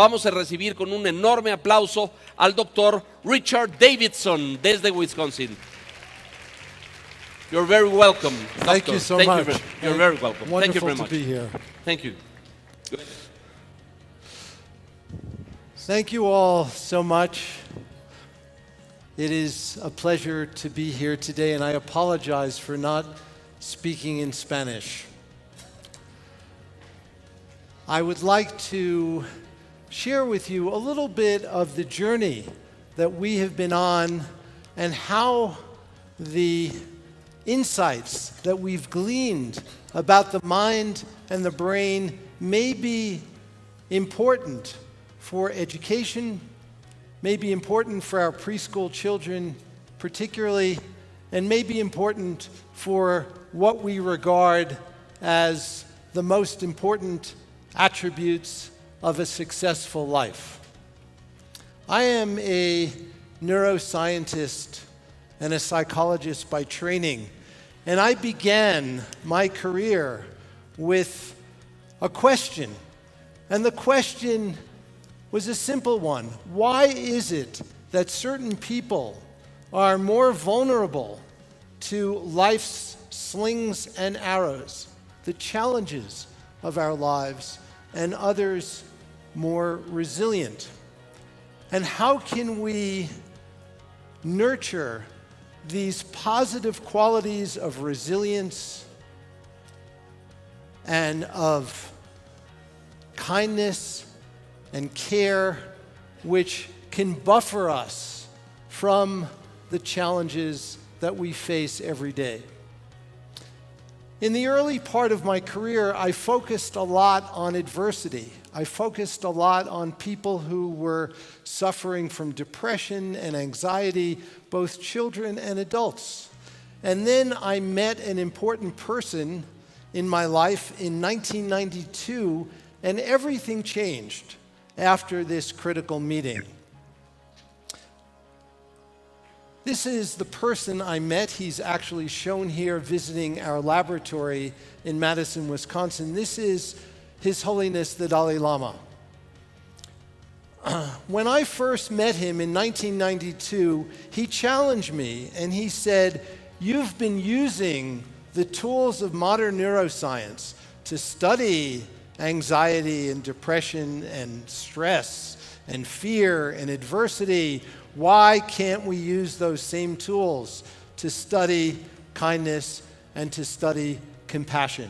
vamos a recibir con un enorme aplauso al doctor Richard Davidson desde Wisconsin. You're very welcome, doctor. Thank you so much. You're very welcome. Thank you very Wonderful much. to be here. Thank you. Thank you all so much. It is a pleasure to be here today, and I apologize for not speaking in Spanish. I would like to share with you a little bit of the journey that we have been on and how the insights that we've gleaned about the mind and the brain may be important for education, may be important for our preschool children particularly, and may be important for what we regard as the most important attributes of a successful life. I am a neuroscientist and a psychologist by training, and I began my career with a question, and the question was a simple one. Why is it that certain people are more vulnerable to life's slings and arrows, the challenges of our lives, and others more resilient? And how can we nurture these positive qualities of resilience and of kindness and care, which can buffer us from the challenges that we face every day? In the early part of my career, I focused a lot on adversity. I focused a lot on people who were suffering from depression and anxiety, both children and adults. And then I met an important person in my life in 1992, and everything changed after this critical meeting. This is the person I met. He's actually shown here visiting our laboratory in Madison, Wisconsin. This is His Holiness the Dalai Lama. When I first met him in 1992, he challenged me and he said, "You've been using the tools of modern neuroscience to study anxiety and depression and stress and fear and adversity. Why can't we use those same tools to study kindness and to study compassion?"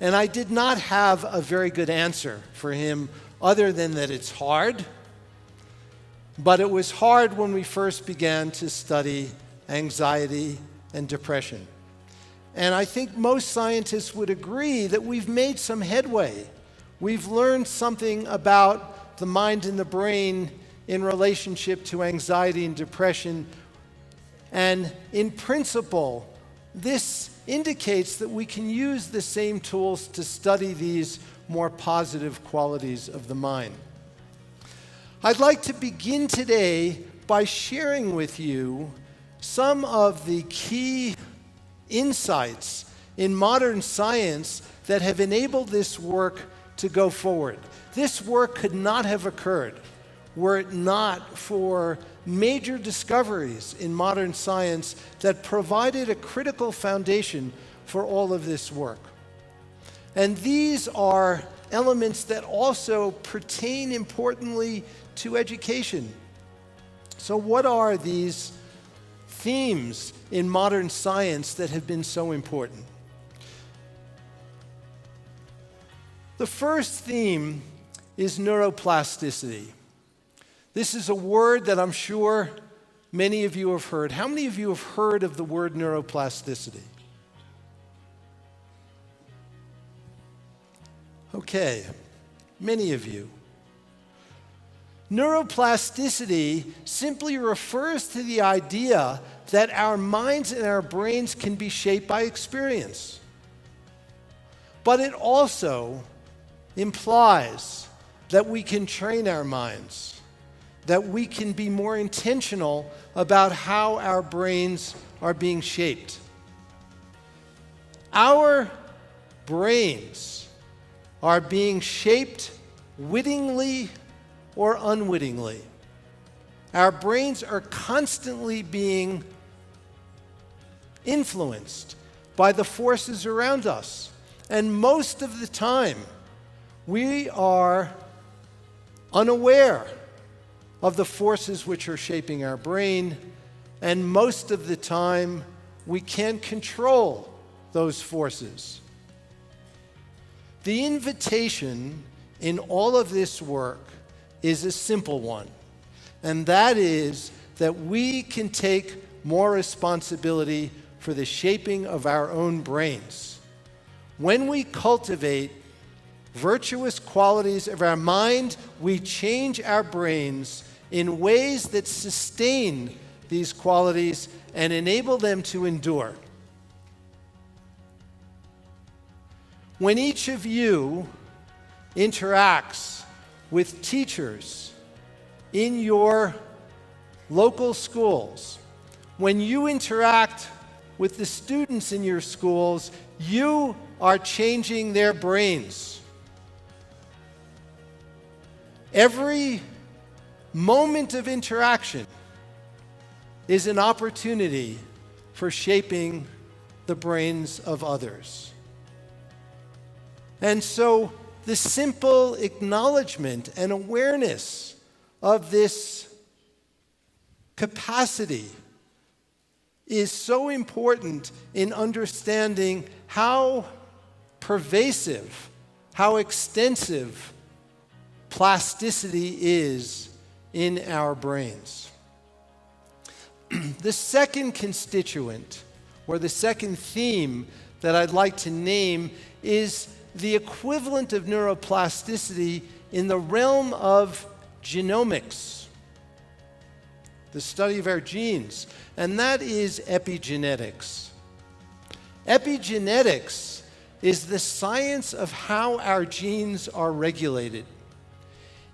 And I did not have a very good answer for him other than that it's hard. But it was hard when we first began to study anxiety and depression. And I think most scientists would agree that we've made some headway. We've learned something about the mind and the brain in relationship to anxiety and depression. And in principle, this indicates that we can use the same tools to study these more positive qualities of the mind. I'd like to begin today by sharing with you some of the key insights in modern science that have enabled this work to go forward. This work could not have occurred were it not for major discoveries in modern science that provided a critical foundation for all of this work. And these are elements that also pertain importantly to education. So what are these themes in modern science that have been so important? The first theme is neuroplasticity. This is a word that I'm sure many of you have heard. How many of you have heard of the word neuroplasticity? Okay, many of you. Neuroplasticity simply refers to the idea that our minds and our brains can be shaped by experience. But it also implies that we can train our minds, that we can be more intentional about how our brains are being shaped. Our brains are being shaped wittingly or unwittingly. Our brains are constantly being influenced by the forces around us. And most of the time, we are unaware of the forces which are shaping our brain, and most of the time, we can't control those forces. The invitation in all of this work is a simple one, and that is that we can take more responsibility for the shaping of our own brains. When we cultivate virtuous qualities of our mind, we change our brains in ways that sustain these qualities and enable them to endure. When each of you interacts with teachers in your local schools, when you interact with the students in your schools, you are changing their brains. Every moment of interaction is an opportunity for shaping the brains of others. And so the simple acknowledgement and awareness of this capacity is so important in understanding how pervasive, how extensive plasticity is in our brains. The second constituent, or the second theme that I'd like to name, is the equivalent of neuroplasticity in the realm of genomics, the study of our genes, and that is epigenetics. Epigenetics is the science of how our genes are regulated.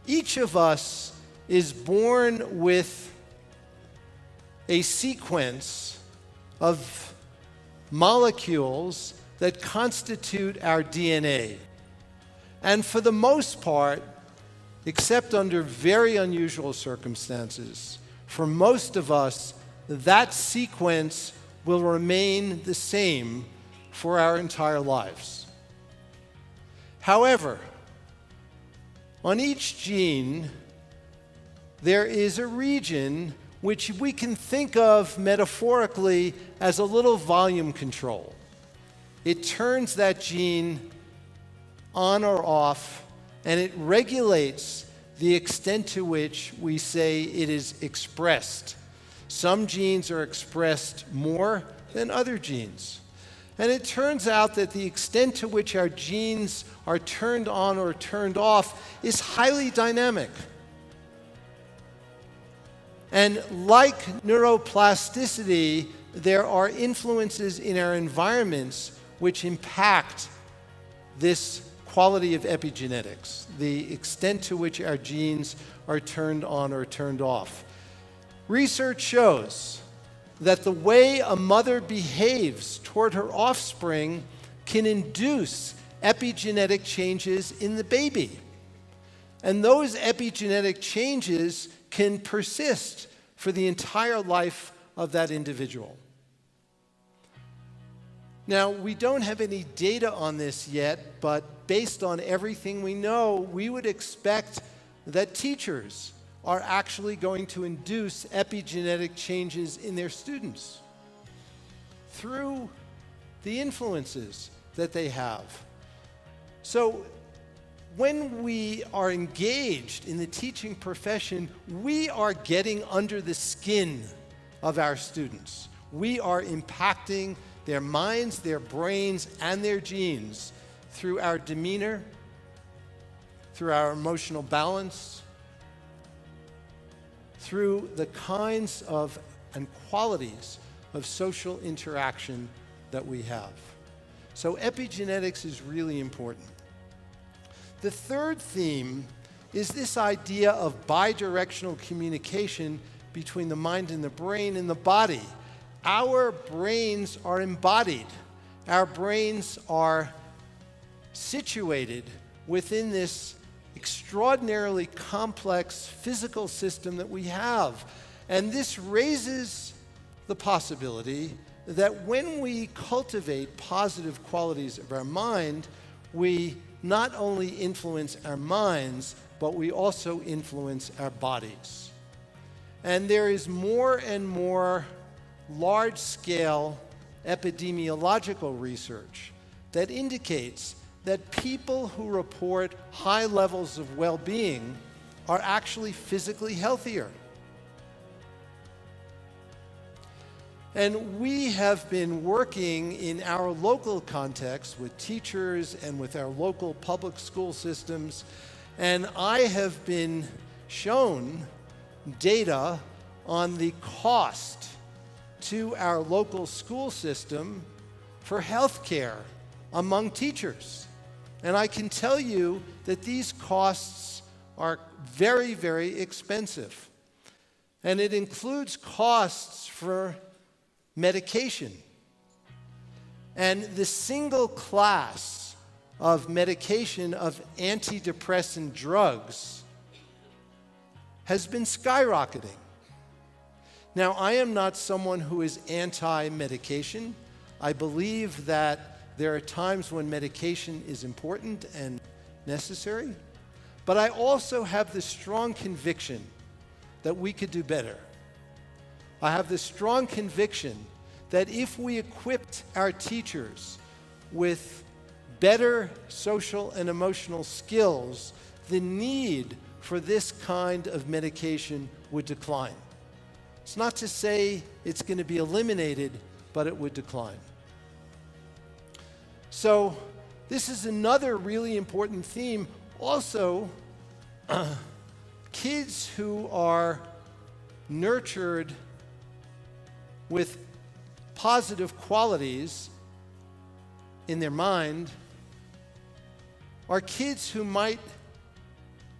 Each of us is born with a sequence of molecules that constitute our DNA. And for the most part, except under very unusual circumstances, for most of us, that sequence will remain the same for our entire lives. However, on each gene, there is a region which we can think of metaphorically as a little volume control. It turns that gene on or off, and it regulates the extent to which we say it is expressed. Some genes are expressed more than other genes. And it turns out that the extent to which our genes are turned on or turned off is highly dynamic. And like neuroplasticity, there are influences in our environments which impact this quality of epigenetics, the extent to which our genes are turned on or turned off. Research shows that the way a mother behaves toward her offspring can induce epigenetic changes in the baby. And those epigenetic changes can persist for the entire life of that individual. Now, we don't have any data on this yet, but based on everything we know, we would expect that teachers are actually going to induce epigenetic changes in their students through the influences that they have. So when we are engaged in the teaching profession, we are getting under the skin of our students. We are impacting their minds, their brains, and their genes through our demeanor, through our emotional balance, through the kinds of and qualities of social interaction that we have. So epigenetics is really important. The third theme is this idea of bidirectional communication between the mind and the brain and the body. Our brains are embodied. Our brains are situated within this extraordinarily complex physical system that we have. And this raises the possibility that when we cultivate positive qualities of our mind, we not only influence our minds, but we also influence our bodies. And there is more and more large-scale epidemiological research that indicates that people who report high levels of well-being are actually physically healthier. And we have been working in our local context with teachers and with our local public school systems, and I have been shown data on the cost to our local school system for health care among teachers. And I can tell you that these costs are very, very expensive. And it includes costs for medication. And the single class of medication of antidepressant drugs has been skyrocketing. Now, I am not someone who is anti-medication. I believe that there are times when medication is important and necessary, but I also have the strong conviction that we could do better. I have the strong conviction that if we equipped our teachers with better social and emotional skills, the need for this kind of medication would decline. It's not to say it's going to be eliminated, but it would decline. So this is another really important theme. Also, kids who are nurtured with positive qualities in their mind are kids who might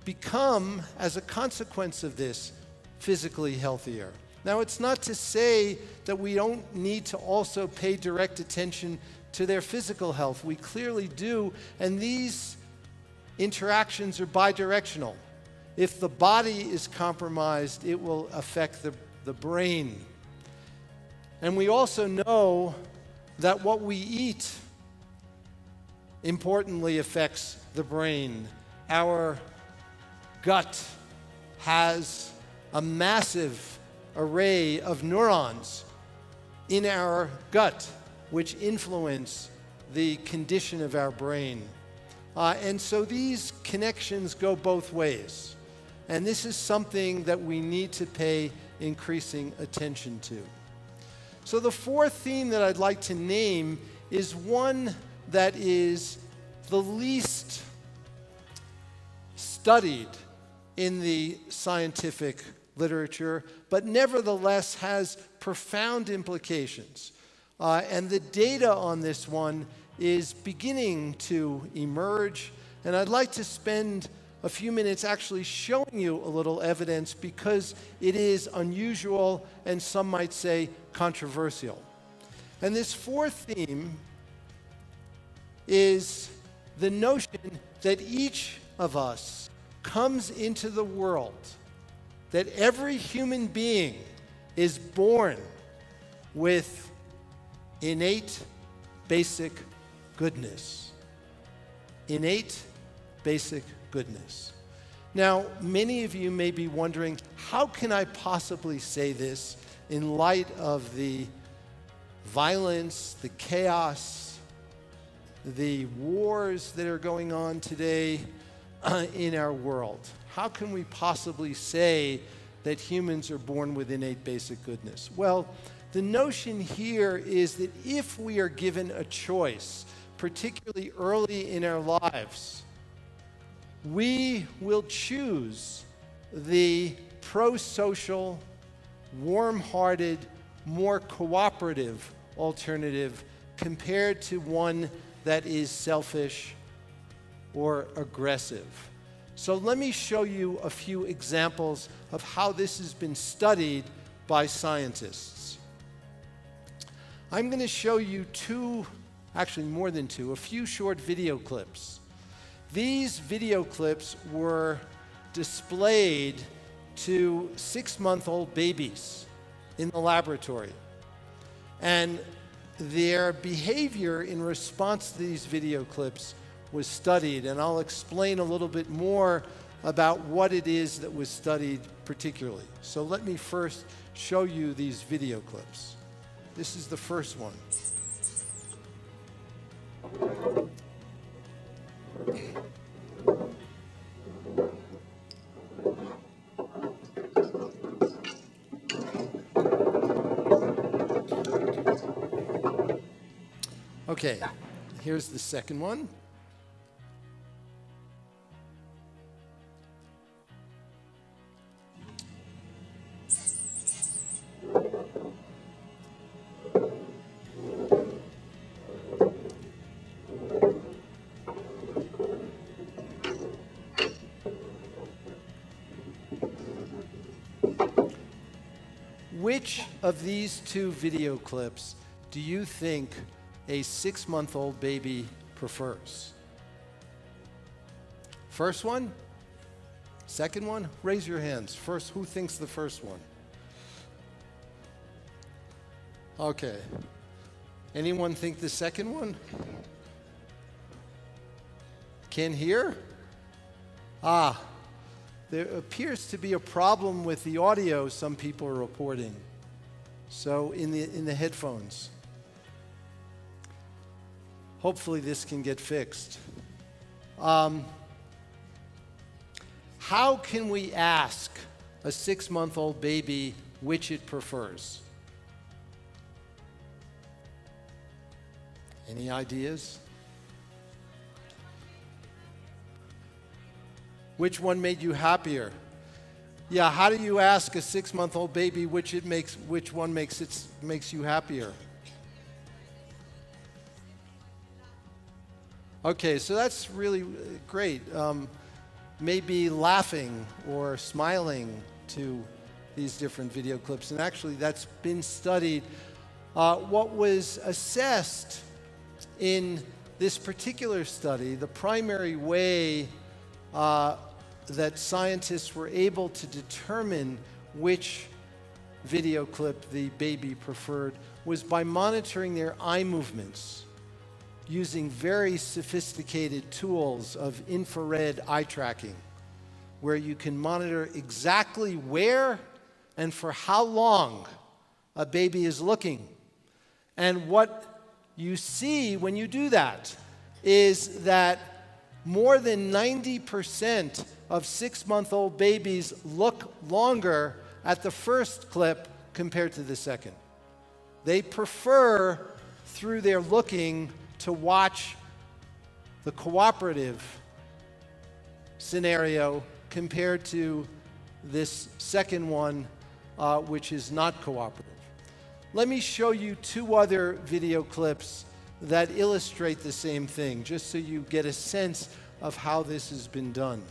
become, as a consequence of this, physically healthier. Now, it's not to say that we don't need to also pay direct attention to their physical health. We clearly do, and these interactions are bidirectional. If the body is compromised, it will affect the brain. And we also know that what we eat importantly affects the brain. Our gut has a massive array of neurons in our gut which influence the condition of our brain. And so these connections go both ways. And this is something that we need to pay increasing attention to. So the fourth theme that I'd like to name is one that is the least studied in the scientific literature, but nevertheless has profound implications. And the data on this one is beginning to emerge, and I'd like to spend a few minutes actually showing you a little evidence because it is unusual and some might say controversial. And this fourth theme is the notion that each of us comes into the world, that every human being is born with innate basic goodness. Innate basic goodness. Now, many of you may be wondering, how can I possibly say this in light of the violence, the chaos, the wars that are going on today in our world? How can we possibly say that humans are born with innate basic goodness? Well, the notion here is that if we are given a choice, particularly early in our lives, we will choose the pro-social, warm-hearted, more cooperative alternative compared to one that is selfish or aggressive. So let me show you a few examples of how this has been studied by scientists. I'm going to show you two, actually more than two, a few short video clips. These video clips were displayed to 6-month-old babies in the laboratory. And their behavior in response to these video clips was studied, and I'll explain a little bit more about what it is that was studied particularly. So let me first show you these video clips. This is the first one. Okay, here's the second one. Which of these two video clips do you think a 6-month-old baby prefers? First one? Second one? Raise your hands. First, who thinks the first one? Okay. Anyone think the second one? Can't hear? There appears to be a problem with the audio, some people are reporting. So in the headphones. Hopefully this can get fixed. How can we ask a 6-month-old baby which it prefers? Any ideas? Which one made you happier? Yeah, how do you ask a 6-month-old baby which one makes you happier? Okay, so that's really great. Maybe laughing or smiling to these different video clips. And actually, that's been studied. What was assessed in this particular study, the primary way that scientists were able to determine which video clip the baby preferred was by monitoring their eye movements using very sophisticated tools of infrared eye tracking, where you can monitor exactly where and for how long a baby is looking. And what you see when you do that is that more than 90% of 6-month-old babies look longer at the first clip compared to the second. They prefer, through their looking, to watch the cooperative scenario compared to this second one, which is not cooperative. Let me show you 2 other video clips that illustrate the same thing, just so you get a sense of how this has been done.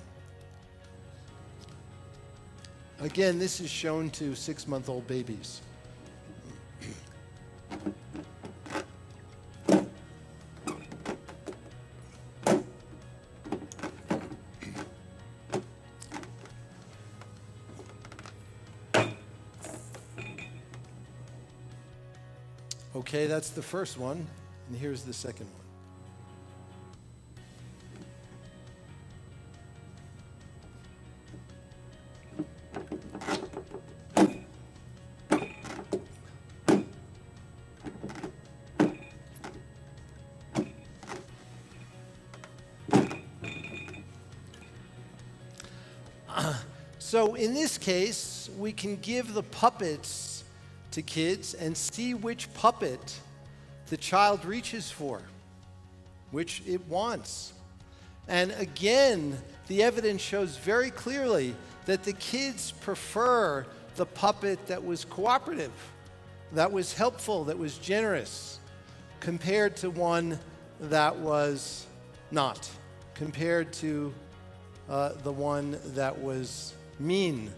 Again, this is shown to 6-month-old babies. Okay, that's the first one, and here's the second one. So in this case, we can give the puppets to kids and see which puppet the child reaches for, which it wants. And again, the evidence shows very clearly that the kids prefer the puppet that was cooperative, that was helpful, that was generous, compared to one that was not, compared to the one that was mean.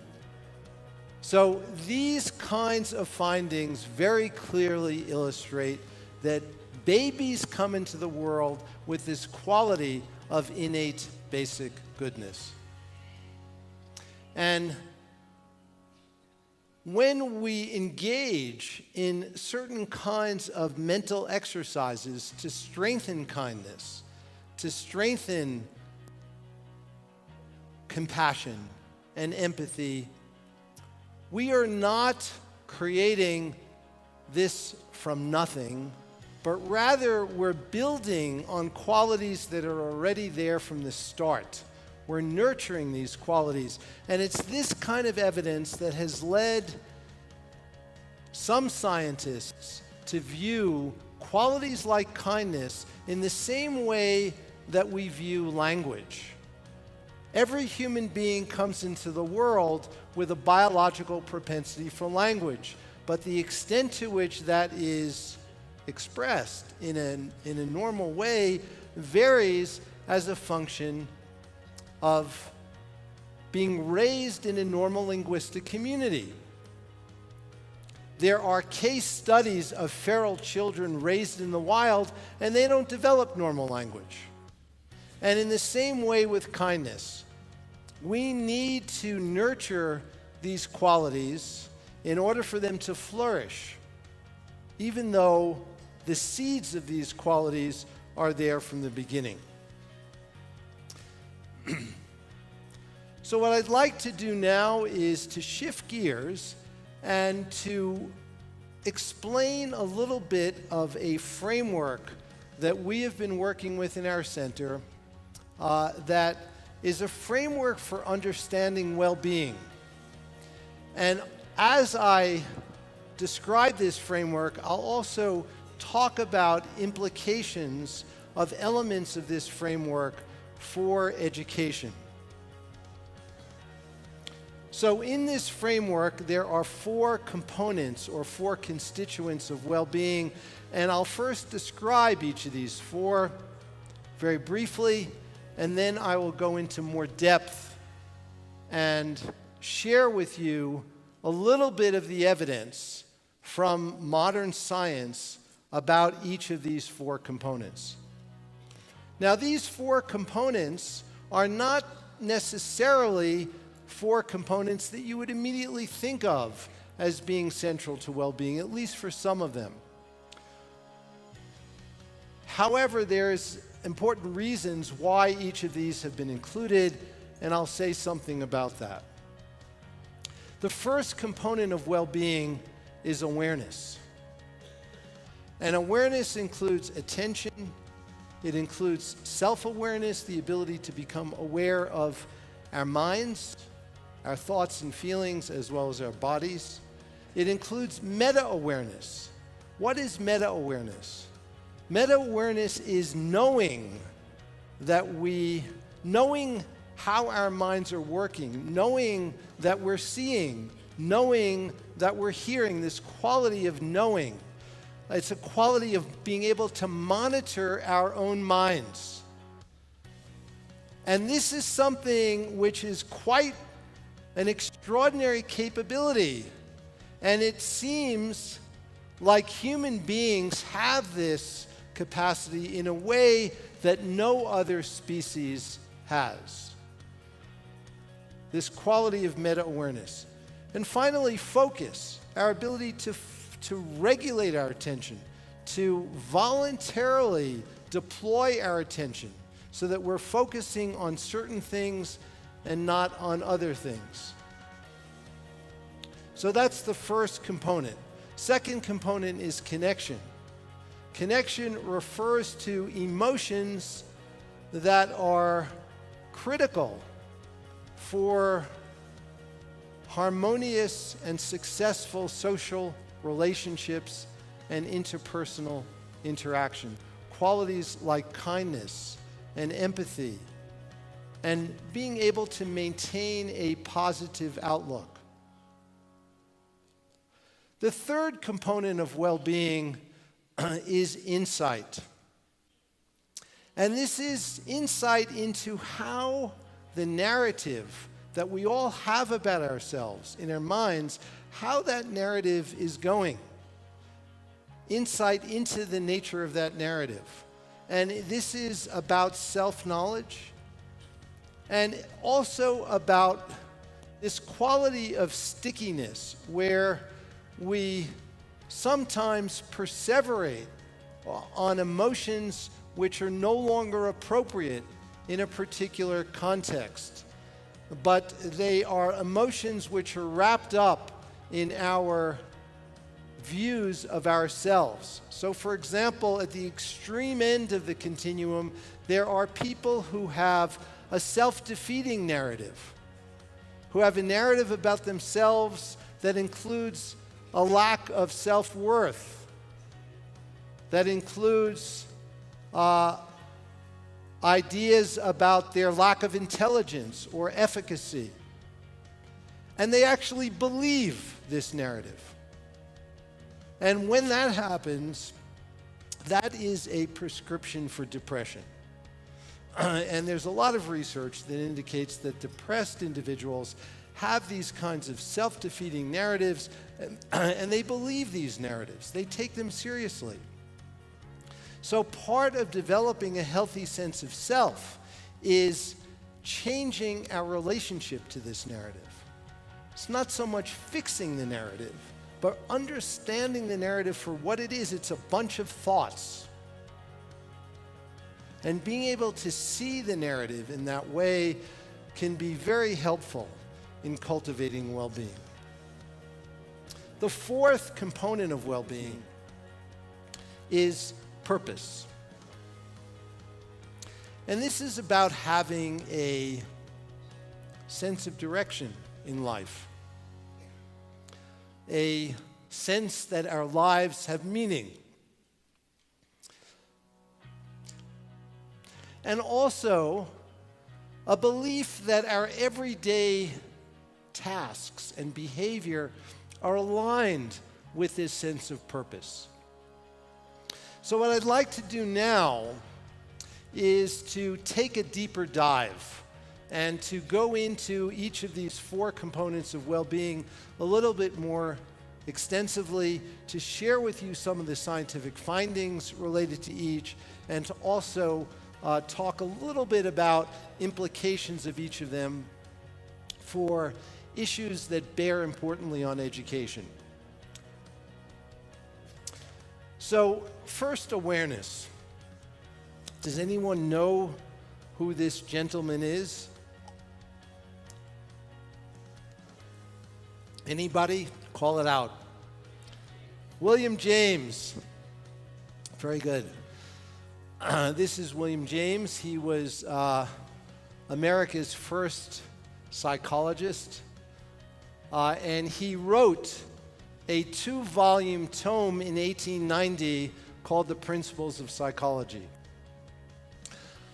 So these kinds of findings very clearly illustrate that babies come into the world with this quality of innate basic goodness. And when we engage in certain kinds of mental exercises to strengthen kindness, to strengthen compassion and empathy, we are not creating this from nothing, but rather we're building on qualities that are already there from the start. We're nurturing these qualities. And it's this kind of evidence that has led some scientists to view qualities like kindness in the same way that we view language. Every human being comes into the world with a biological propensity for language, but the extent to which that is expressed in a normal way varies as a function of being raised in a normal linguistic community. There are case studies of feral children raised in the wild, and they don't develop normal language. And in the same way with kindness, we need to nurture these qualities in order for them to flourish, even though the seeds of these qualities are there from the beginning. So what I'd like to do now is to shift gears and to explain a little bit of a framework that we have been working with in our center that is a framework for understanding well-being. And as I describe this framework, I'll also talk about implications of elements of this framework for education. So in this framework, there are 4 components or 4 constituents of well-being, and I'll first describe each of these 4 very briefly, and then I will go into more depth and share with you a little bit of the evidence from modern science about each of these 4 components. Now, these 4 components are not necessarily 4 components that you would immediately think of as being central to well-being, at least for some of them. However, there's important reasons why each of these have been included, and I'll say something about that. The first component of well-being is awareness. And awareness includes attention, it includes self-awareness, the ability to become aware of our minds, our thoughts and feelings, as well as our bodies. It includes meta-awareness. What is meta-awareness? Meta-awareness is knowing how our minds are working, knowing that we're seeing, knowing that we're hearing, this quality of knowing. It's a quality of being able to monitor our own minds. And this is something which is quite an extraordinary capability. And it seems like human beings have this capacity in a way that no other species has. This quality of meta-awareness. And finally, focus, our ability to regulate our attention, to voluntarily deploy our attention so that we're focusing on certain things and not on other things. So that's the first component. Second component is connection. Connection refers to emotions that are critical for harmonious and successful social relationships and interpersonal interaction. Qualities like kindness and empathy and being able to maintain a positive outlook. The third component of well-being is insight. And this is insight into how the narrative that we all have about ourselves in our minds, how that narrative is going. Insight into the nature of that narrative. And this is about self-knowledge. and also about this quality of stickiness where we sometimes perseverate on emotions which are no longer appropriate in a particular context, but they are emotions which are wrapped up in our views of ourselves. So for example, at the extreme end of the continuum, there are people who have a self-defeating narrative, who have a narrative about themselves that includes a lack of self-worth, that includes ideas about their lack of intelligence or efficacy. And they actually believe this narrative. And when that happens, that is a prescription for depression. And there's a lot of research that indicates that depressed individuals have these kinds of self-defeating narratives, and they believe these narratives. They take them seriously. So part of developing a healthy sense of self is changing our relationship to this narrative. It's not so much fixing the narrative, but understanding the narrative for what it is. It's a bunch of thoughts. And being able to see the narrative in that way can be very helpful in cultivating well-being. The fourth component of well-being is purpose. And this is about having a sense of direction in life, a sense that our lives have meaning, and also a belief that our everyday tasks and behavior are aligned with this sense of purpose. So what I'd like to do now is to take a deeper dive and to go into each of these four components of well-being a little bit more extensively, to share with you some of the scientific findings related to each, and to also talk a little bit about implications of each of them for issues that bear importantly on education. So, first, awareness. Does anyone know who this gentleman is? Anybody? Call it out. William James. Very good. This is William James. He was America's first psychologist, and he wrote a 2-volume tome in 1890 called The Principles of Psychology.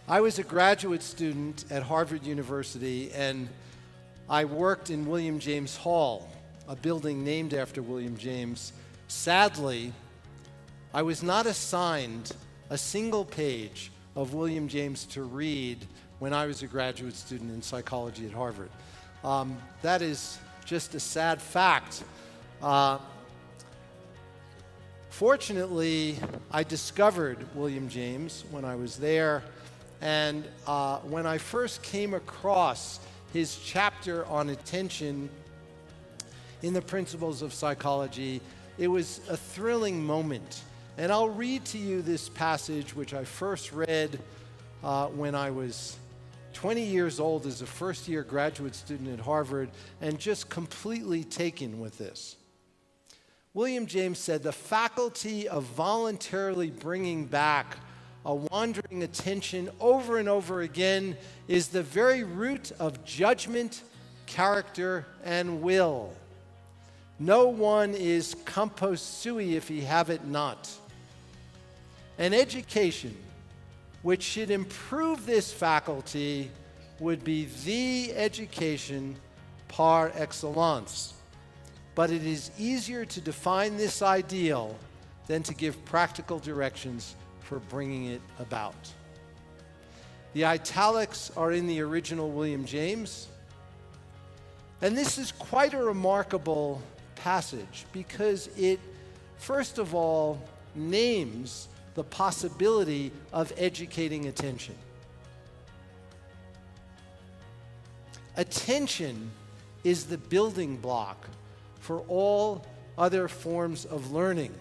I was a graduate student at Harvard University, and I worked in William James Hall, a building named after William James. Sadly, I was not assigned a single page of William James to read when I was a graduate student in psychology at Harvard. That is just a sad fact. Fortunately, I discovered William James when I was there, and when I first came across his chapter on attention in the Principles of Psychology, it was a thrilling moment. And I'll read to you this passage, which I first read when I was 20 years old as a first-year graduate student at Harvard, and just completely taken with this. William James said, "The faculty of voluntarily bringing back a wandering attention over and over again is the very root of judgment, character, and will. No one is compos sui if he have it not. An education which should improve this faculty would be the education par excellence. But it is easier to define this ideal than to give practical directions for bringing it about." The italics are in the original William James. And this is quite a remarkable passage because it, first of all, names the possibility of educating attention. attention is the building block for all other forms of learning.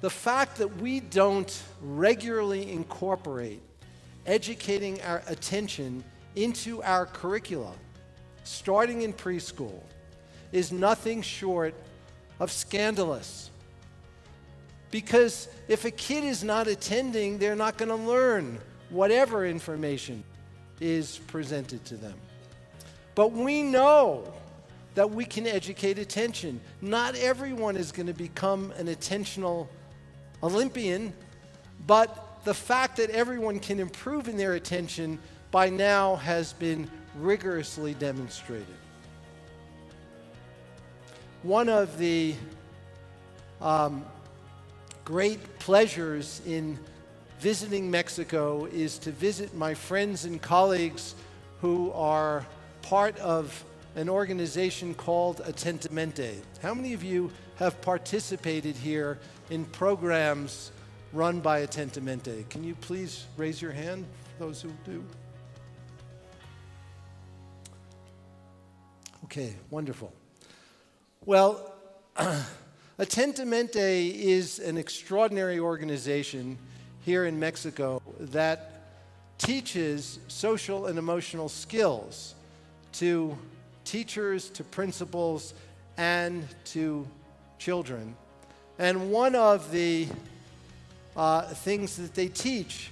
The fact that we don't regularly incorporate educating our attention into our curricula, starting in preschool, is nothing short of scandalous. Because if a kid is not attending, they're not going to learn whatever information is presented to them. But we know that we can educate attention. Not everyone is going to become an attentional Olympian, but the fact that everyone can improve in their attention by now has been rigorously demonstrated. One of the great pleasures in visiting Mexico is to visit my friends and colleagues who are part of an organization called Atentamente. How many of you have participated here in programs run by Atentamente? Can you please raise your hand, those who do? Okay, wonderful. Well, Atentamente is an extraordinary organization here in Mexico that teaches social and emotional skills to teachers, to principals, and to children. And one of the things that they teach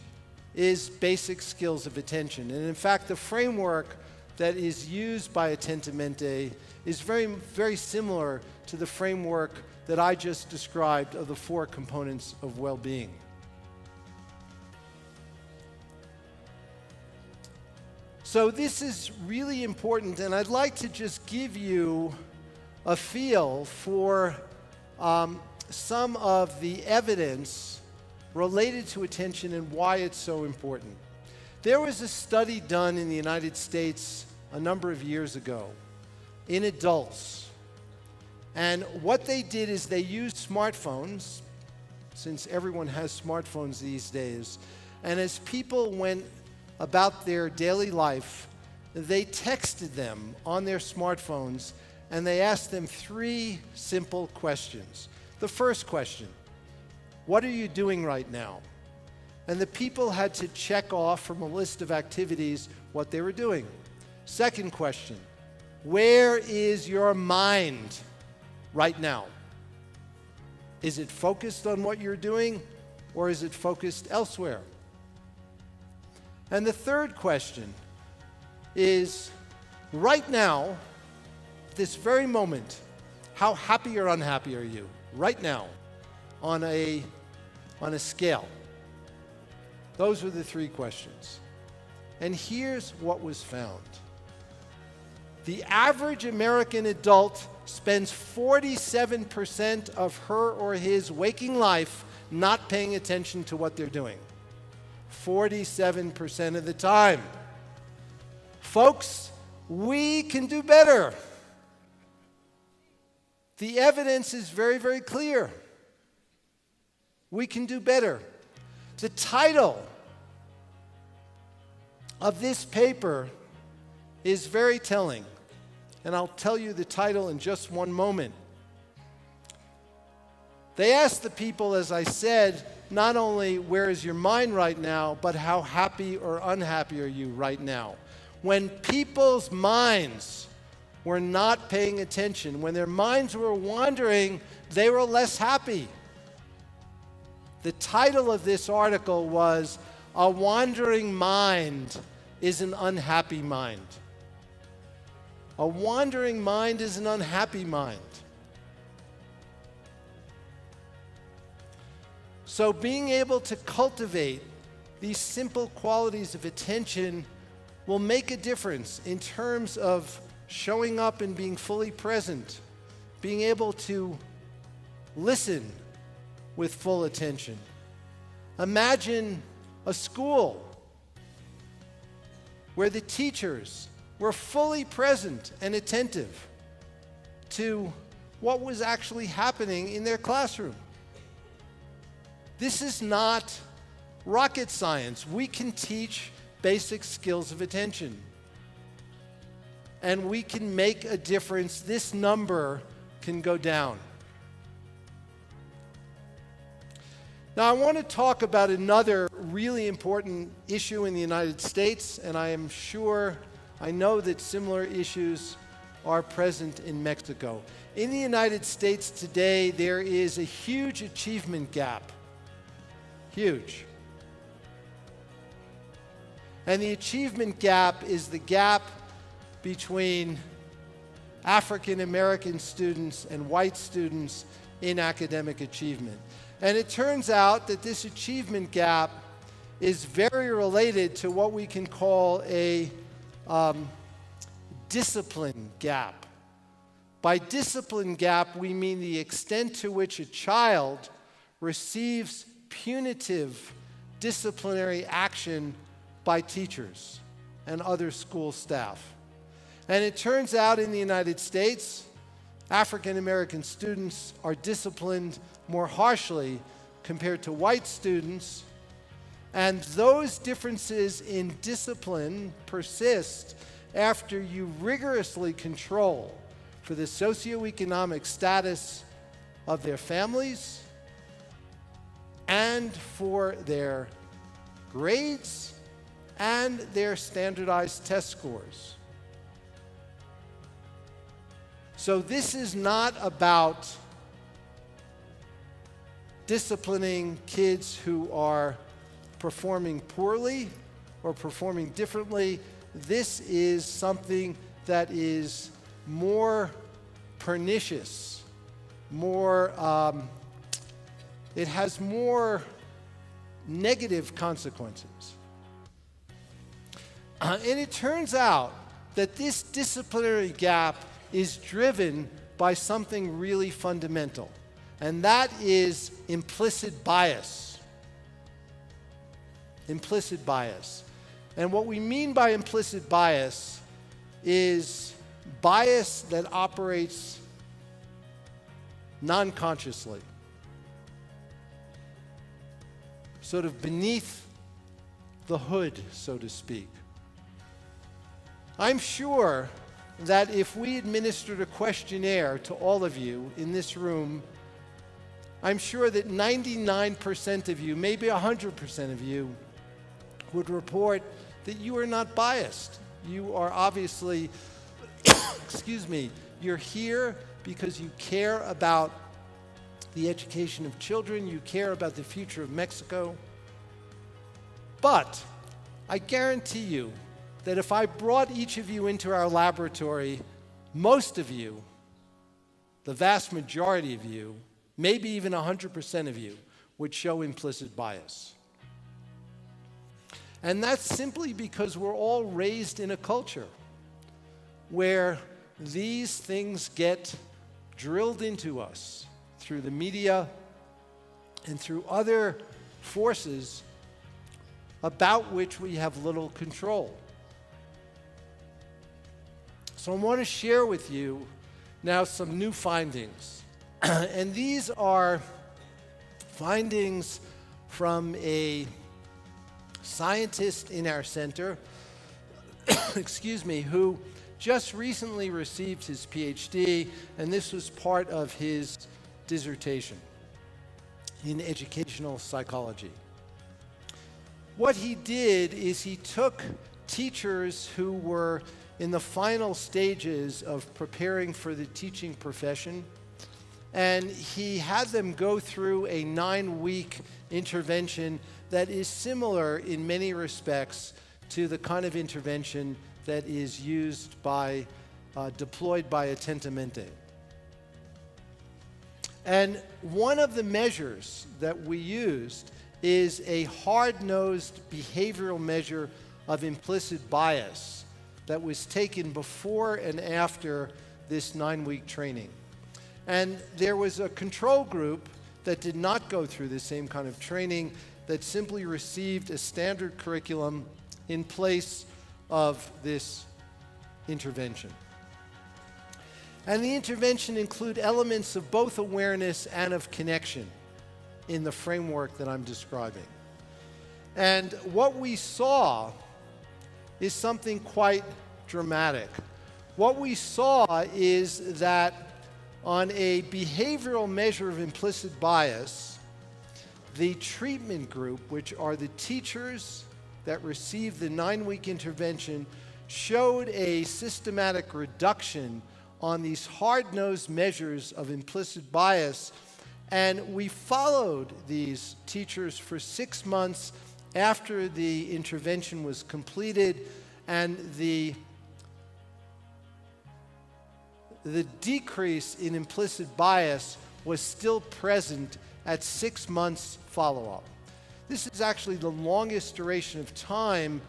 is basic skills of attention. And in fact, the framework that is used by Atentamente is very, very similar to the framework that I just described of the 4 components of well-being. So this is really important, and I'd like to just give you a feel for some of the evidence related to attention and why it's so important. There was a study done in the United States a number of years ago in adults. And what they did is they used smartphones, since everyone has smartphones these days, and as people went about their daily life, they texted them on their smartphones and they asked them 3 simple questions. The first question, what are you doing right now? And the people had to check off from a list of activities what they were doing. Second question, where is your mind right now? Is it focused on what you're doing, or is it focused elsewhere? And the third question is, right now, this very moment, how happy or unhappy are you right now on a scale? Those were the 3 questions. And here's what was found. The average American adult spends 47% of her or his waking life not paying attention to what they're doing. 47% of the time. Folks, we can do better. The evidence is very, very clear. We can do better. The title of this paper is very telling, and I'll tell you the title in just one moment. They asked the people, as I said, not only where is your mind right now, but how happy or unhappy are you right now? When people's minds were not paying attention, when their minds were wandering, they were less happy. The title of this article was, "A Wandering Mind is an Unhappy Mind." A wandering mind is an unhappy mind. So being able to cultivate these simple qualities of attention will make a difference in terms of showing up and being fully present, being able to listen with full attention. Imagine a school where the teachers were fully present and attentive to what was actually happening in their classroom. This is not rocket science. We can teach basic skills of attention. and we can make a difference. This number can go down. Now, I want to talk about another really important issue in the United States, and I know that similar issues are present in Mexico. In the United States today, there is a huge achievement gap. Huge. And the achievement gap is the gap between African American students and white students in academic achievement. And it turns out that this achievement gap is very related to what we can call a discipline gap. By discipline gap, we mean the extent to which a child receives punitive disciplinary action by teachers and other school staff. And it turns out in the United States, African American students are disciplined more harshly compared to white students, and those differences in discipline persist after you rigorously control for the socioeconomic status of their families and for their grades and their standardized test scores. So this is not about disciplining kids who are performing poorly or performing differently. This is something that is more pernicious, it has more negative consequences. And it turns out that this disciplinary gap is driven by something really fundamental, and that is implicit bias. Implicit bias. And what we mean by implicit bias is bias that operates non-consciously, sort of beneath the hood, so to speak. I'm sure that if we administered a questionnaire to all of you in this room, I'm sure that 99% of you, maybe 100% of you, would report that you are not biased. You are obviously, you're here because you care about the education of children, you care about the future of Mexico. But I guarantee you that if I brought each of you into our laboratory, most of you, the vast majority of you, maybe even 100% of you, would show implicit bias. And that's simply because we're all raised in a culture where these things get drilled into us through the media and through other forces about which we have little control. So I want to share with you now some new findings. And these are findings from a scientist in our center, who just recently received his PhD, and this was part of his dissertation in educational psychology. What he did is he took teachers who were in the final stages of preparing for the teaching profession, and he had them go through a 9-week intervention that is similar in many respects to the kind of intervention that is used by, deployed by Atentamente. And one of the measures that we used is a hard-nosed behavioral measure of implicit bias that was taken before and after this 9-week training. And there was a control group that did not go through the same kind of training, that simply received a standard curriculum in place of this intervention. And the intervention include elements of both awareness and of connection in the framework that I'm describing. And what we saw is something quite dramatic. what we saw is that on a behavioral measure of implicit bias, the treatment group, which are the teachers that received the 9-week intervention, showed a systematic reduction on these hard-nosed measures of implicit bias. And we followed these teachers for 6 months after the intervention was completed, and the decrease in implicit bias was still present at 6 months follow-up. This is actually the longest duration of time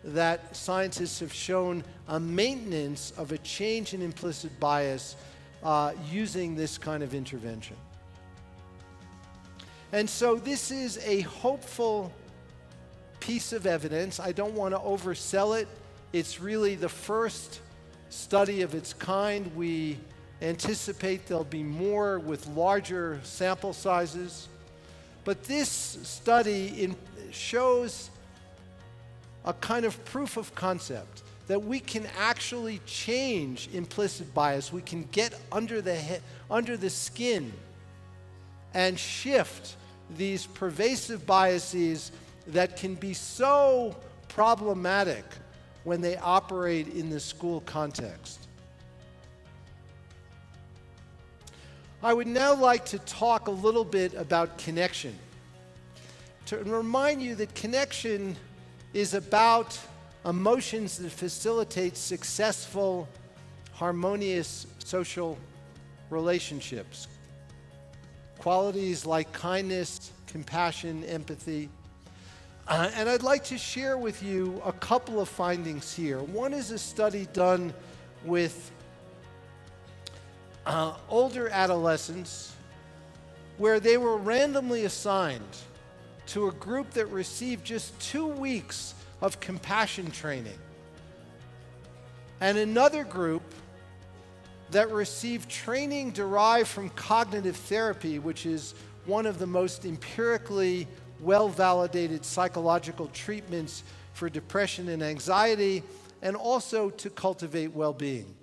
that scientists have shown a maintenance of a change in implicit bias using this kind of intervention. And so this is a hopeful piece of evidence. I don't want to oversell it. It's really the first study of its kind. We anticipate there'll be more with larger sample sizes. But this study shows a kind of proof of concept that we can actually change implicit bias. We can get under the skin and shift these pervasive biases that can be so problematic when they operate in the school context. I would now like to talk a little bit about connection. To remind you that connection is about emotions that facilitate successful, harmonious social relationships. Qualities like kindness, compassion, empathy. And I'd like to share with you a couple of findings here. One is a study done with older adolescents where they were randomly assigned to a group that received just 2 weeks of compassion training, and another group that received training derived from cognitive therapy, which is one of the most empirically well-validated psychological treatments for depression and anxiety, and also to cultivate well-being.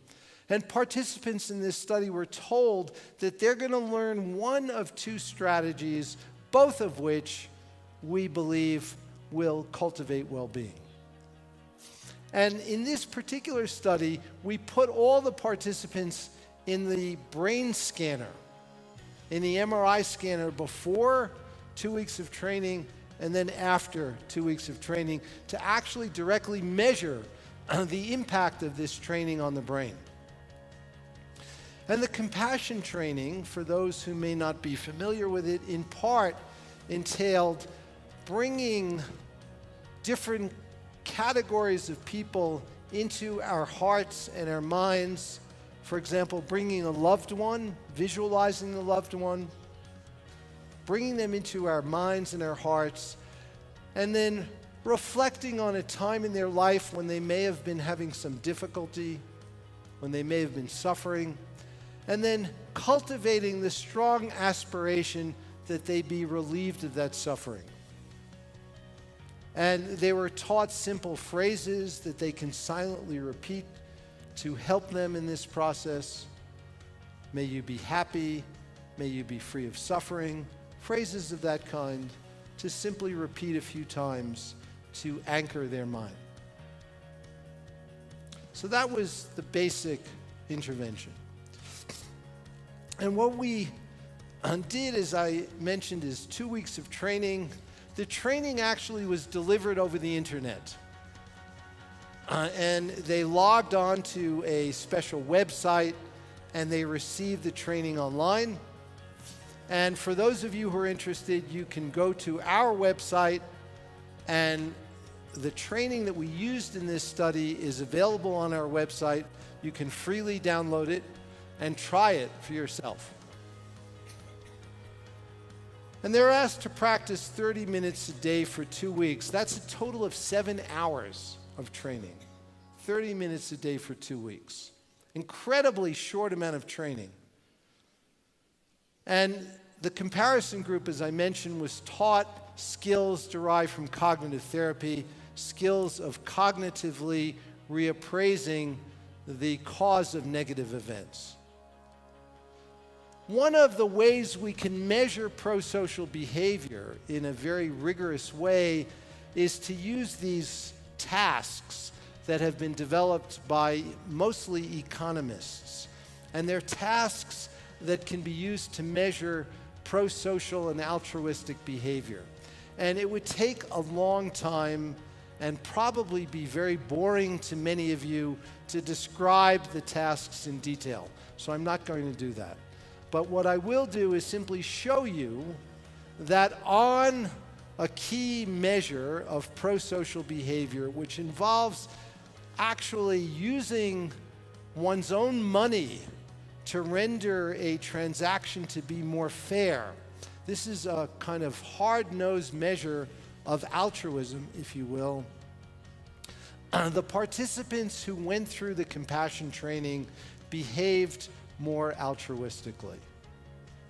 And participants in this study were told that they're going to learn one of 2 strategies, both of which we believe will cultivate well-being. And in this particular study, we put all the participants in the brain scanner, in the MRI scanner before 2 weeks of training and then after 2 weeks of training to actually directly measure the impact of this training on the brain. And the compassion training, for those who may not be familiar with it, in part entailed bringing different categories of people into our hearts and our minds. For example, bringing a loved one, visualizing the loved one, bringing them into our minds and our hearts, and then reflecting on a time in their life when they may have been having some difficulty, when they may have been suffering, and then cultivating the strong aspiration that they be relieved of that suffering. And they were taught simple phrases that they can silently repeat to help them in this process. May you be happy, may you be free of suffering, phrases of that kind to simply repeat a few times to anchor their mind. So that was the basic intervention. And what we did, as I mentioned, is 2 weeks of training. The training actually was delivered over the internet. And they logged on to a special website and they received the training online. And for those of you who are interested, you can go to our website, and the training that we used in this study is available on our website. You can freely download it and try it for yourself. And they're asked to practice 30 minutes a day for 2 weeks. That's a total of 7 hours of training. 30 minutes a day for 2 weeks. Incredibly short amount of training. And the comparison group, as I mentioned, was taught skills derived from cognitive therapy, skills of cognitively reappraising the cause of negative events. One of the ways we can measure prosocial behavior in a very rigorous way is to use these tasks that have been developed by mostly economists. And they're tasks that can be used to measure prosocial and altruistic behavior. And it would take a long time and probably be very boring to many of you to describe the tasks in detail. So I'm not going to do that. But what I will do is simply show you that on a key measure of prosocial behavior, which involves actually using one's own money to render a transaction to be more fair. This is a kind of hard-nosed measure of altruism, if you will. The participants who went through the compassion training behaved more altruistically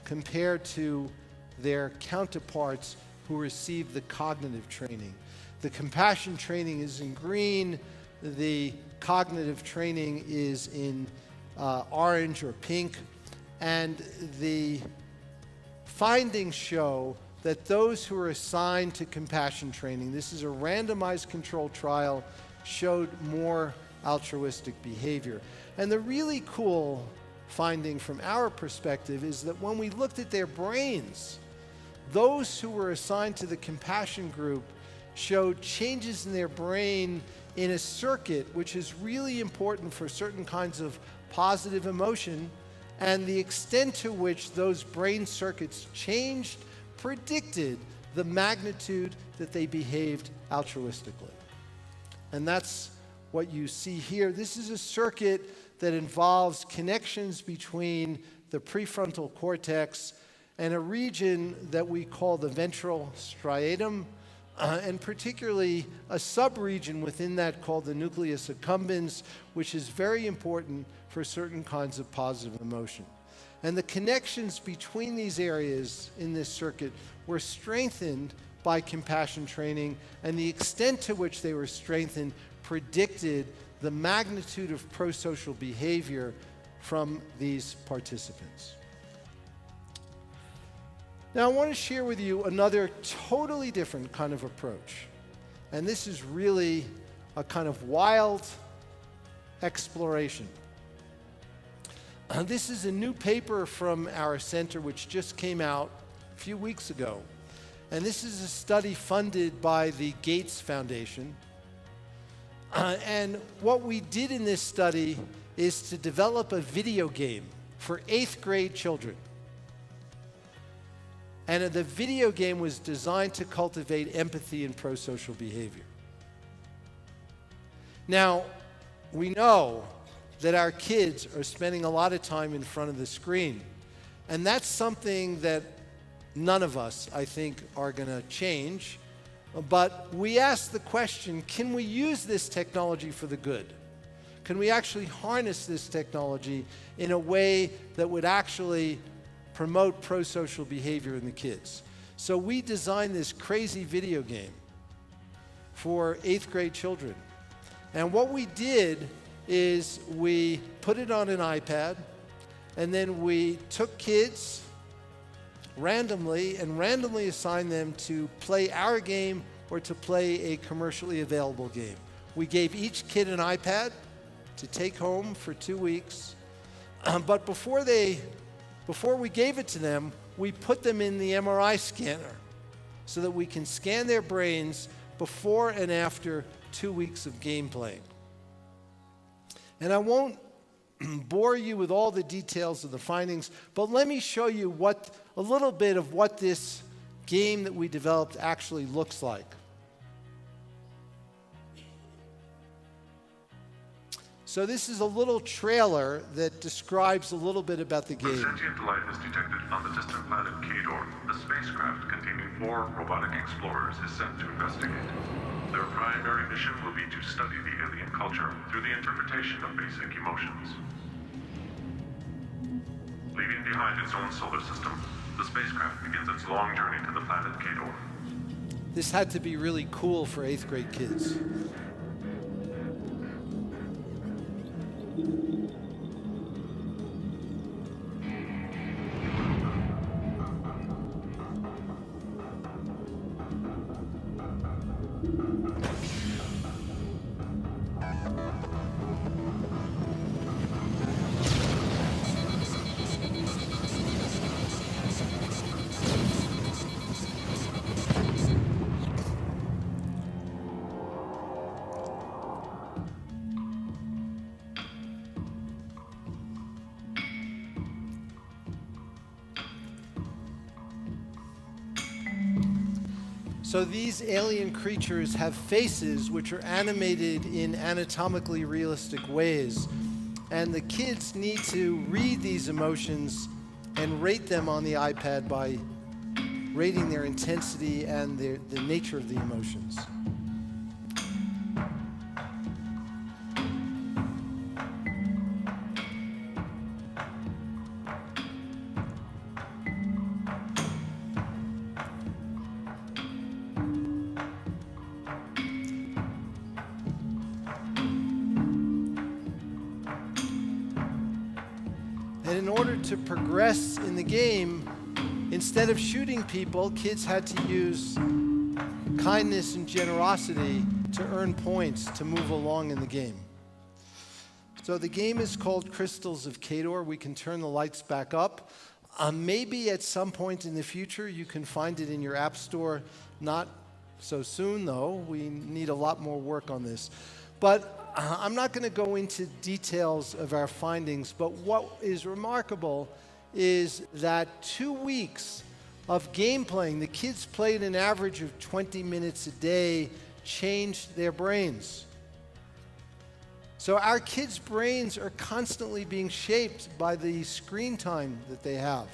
compared to their counterparts who received the cognitive training. The compassion training is in green, the cognitive training is in orange or pink, and the findings show that those who are assigned to compassion training, this is a randomized controlled trial, showed more altruistic behavior. And the really cool finding from our perspective is that when we looked at their brains, those who were assigned to the compassion group showed changes in their brain in a circuit which is really important for certain kinds of positive emotion, and the extent to which those brain circuits changed predicted the magnitude that they behaved altruistically. And that's what you see here. This is a circuit that involves connections between the prefrontal cortex and a region that we call the ventral striatum, and particularly a subregion within that called the nucleus accumbens, which is very important for certain kinds of positive emotion. And the connections between these areas in this circuit were strengthened by compassion training, and the extent to which they were strengthened predicted the magnitude of prosocial behavior from these participants. Now, I want to share with you another totally different kind of approach. And this is really a kind of wild exploration. This is a new paper from our center which just came out a few weeks ago. And this is a study funded by the Gates Foundation. And what we did in this study is to develop a video game for 8th grade children. And the video game was designed to cultivate empathy and prosocial behavior. Now, we know that our kids are spending a lot of time in front of the screen. And that's something that none of us, I think, are going to change. But we ask the question, can we use this technology for the good? Can we actually harness this technology in a way that would actually promote prosocial behavior in the kids? So we designed this crazy video game for 8th grade children. And what we did is we put it on an iPad, and then we took kids randomly assigned them to play our game or to play a commercially available game. We gave each kid an iPad to take home for 2 weeks. But before we gave it to them, we put them in the MRI scanner so that we can scan their brains before and after 2 weeks of game playing. And I won't bore you with all the details of the findings, but let me show you a little bit of what this game that we developed actually looks like. So this is a little trailer that describes a little bit about the game. Sentient life is detected on the distant planet Cador. A spacecraft containing 4 robotic explorers is sent to investigate. Their primary mission will be to study the alien culture through the interpretation of basic emotions. Leaving behind its own solar system, the spacecraft begins its long journey to the planet Cador. This had to be really cool for 8th grade kids. So these alien creatures have faces which are animated in anatomically realistic ways. And the kids need to read these emotions and rate them on the iPad by rating their intensity and the nature of the emotions. And in order to progress in the game, instead of shooting people, kids had to use kindness and generosity to earn points to move along in the game. So the game is called Crystals of Cador. We can turn the lights back up. Maybe at some point in the future you can find it in your app store. Not so soon, though. We need a lot more work on this. But I'm not going to go into details of our findings, but what is remarkable is that 2 weeks of game playing, the kids played an average of 20 minutes a day, changed their brains. So our kids' brains are constantly being shaped by the screen time that they have.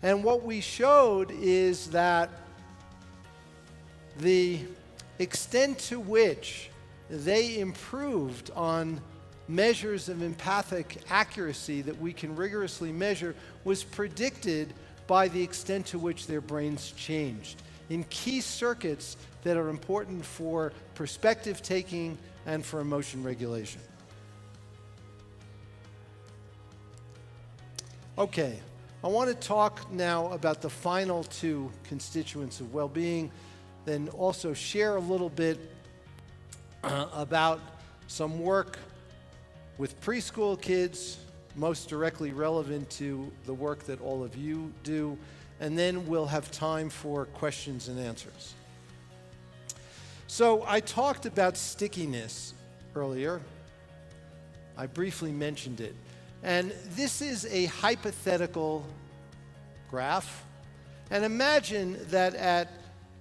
And what we showed is that the extent to which they improved on measures of empathic accuracy that we can rigorously measure was predicted by the extent to which their brains changed in key circuits that are important for perspective taking and for emotion regulation. Okay, I want to talk now about the final two constituents of well-being, then also share a little bit about some work with preschool kids, most directly relevant to the work that all of you do, and then we'll have time for questions and answers. So I talked about stickiness earlier. I briefly mentioned it. And this is a hypothetical graph. And imagine that at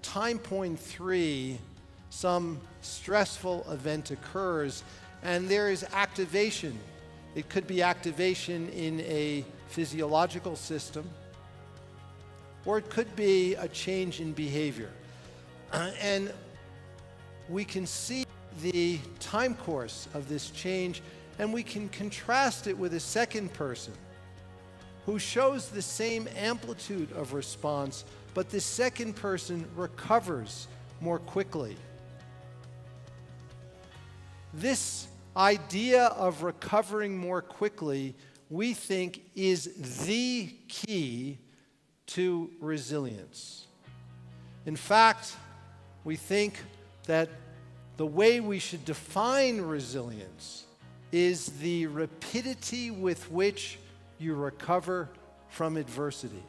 time point 3, some stressful event occurs and there is activation. It could be activation in a physiological system, or it could be a change in behavior. And we can see the time course of this change, and we can contrast it with a second person who shows the same amplitude of response, but the second person recovers more quickly. This idea of recovering more quickly, we think, is the key to resilience. In fact, we think that the way we should define resilience is the rapidity with which you recover from adversity.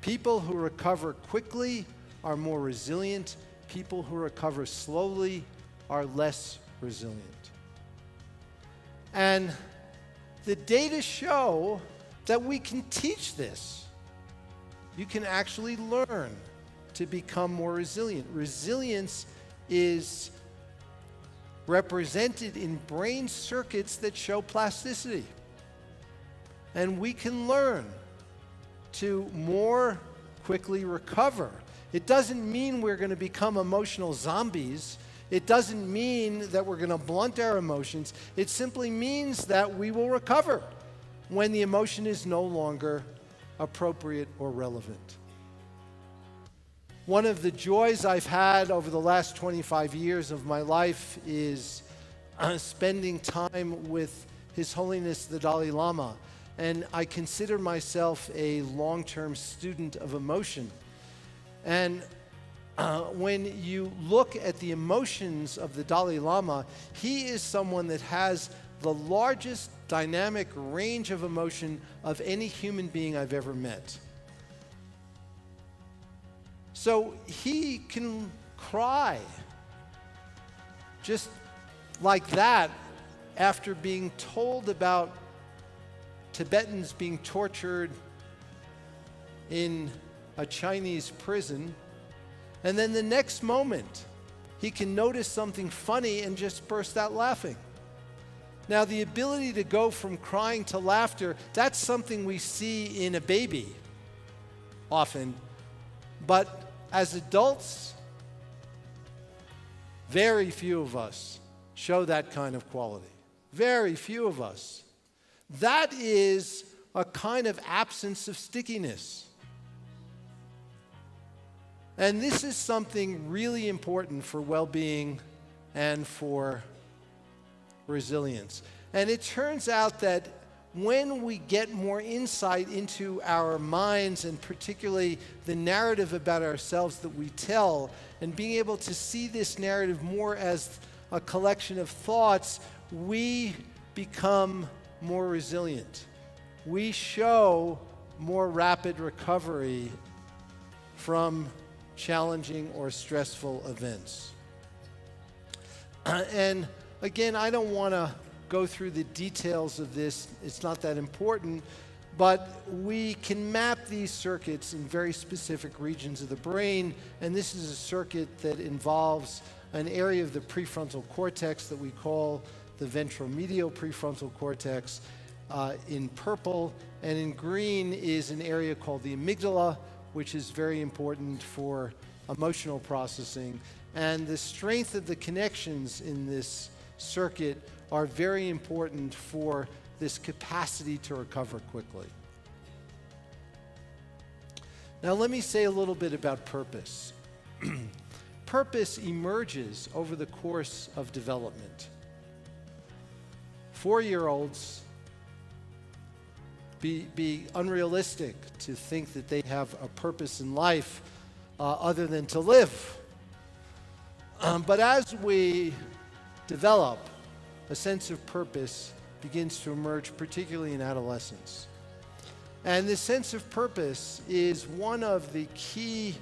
People who recover quickly are more resilient. People who recover slowly are less resilient. And the data show that we can teach this. You can actually learn to become more resilient. Resilience is represented in brain circuits that show plasticity. And we can learn to more quickly recover. It doesn't mean we're going to become emotional zombies. It doesn't mean that we're going to blunt our emotions. It simply means that we will recover when the emotion is no longer appropriate or relevant. One of the joys I've had over the last 25 years of my life is spending time with His Holiness the Dalai Lama. And I consider myself a long-term student of emotion. And when you look at the emotions of the Dalai Lama, he is someone that has the largest dynamic range of emotion of any human being I've ever met. So he can cry just like that after being told about Tibetans being tortured in a Chinese prison, and then the next moment he can notice something funny and just burst out laughing. Now, the ability to go from crying to laughter, that's something we see in a baby often, but as adults, very few of us show that kind of quality. Very few of us. That is a kind of absence of stickiness. And this is something really important for well-being and for resilience. And it turns out that when we get more insight into our minds, and particularly the narrative about ourselves that we tell, and being able to see this narrative more as a collection of thoughts, we become more resilient. We show more rapid recovery from challenging or stressful events. And again, I don't want to go through the details of this. It's not that important, but we can map these circuits in very specific regions of the brain, and this is a circuit that involves an area of the prefrontal cortex that we call the ventromedial prefrontal cortex in purple, and in green is an area called the amygdala, which is very important for emotional processing. And the strength of the connections in this circuit are very important for this capacity to recover quickly. Now let me say a little bit about purpose. Purpose emerges over the course of development. 4-year-olds be unrealistic to think that they have a purpose in life other than to live. But as we develop, a sense of purpose begins to emerge, particularly in adolescence. And this sense of purpose is one of the key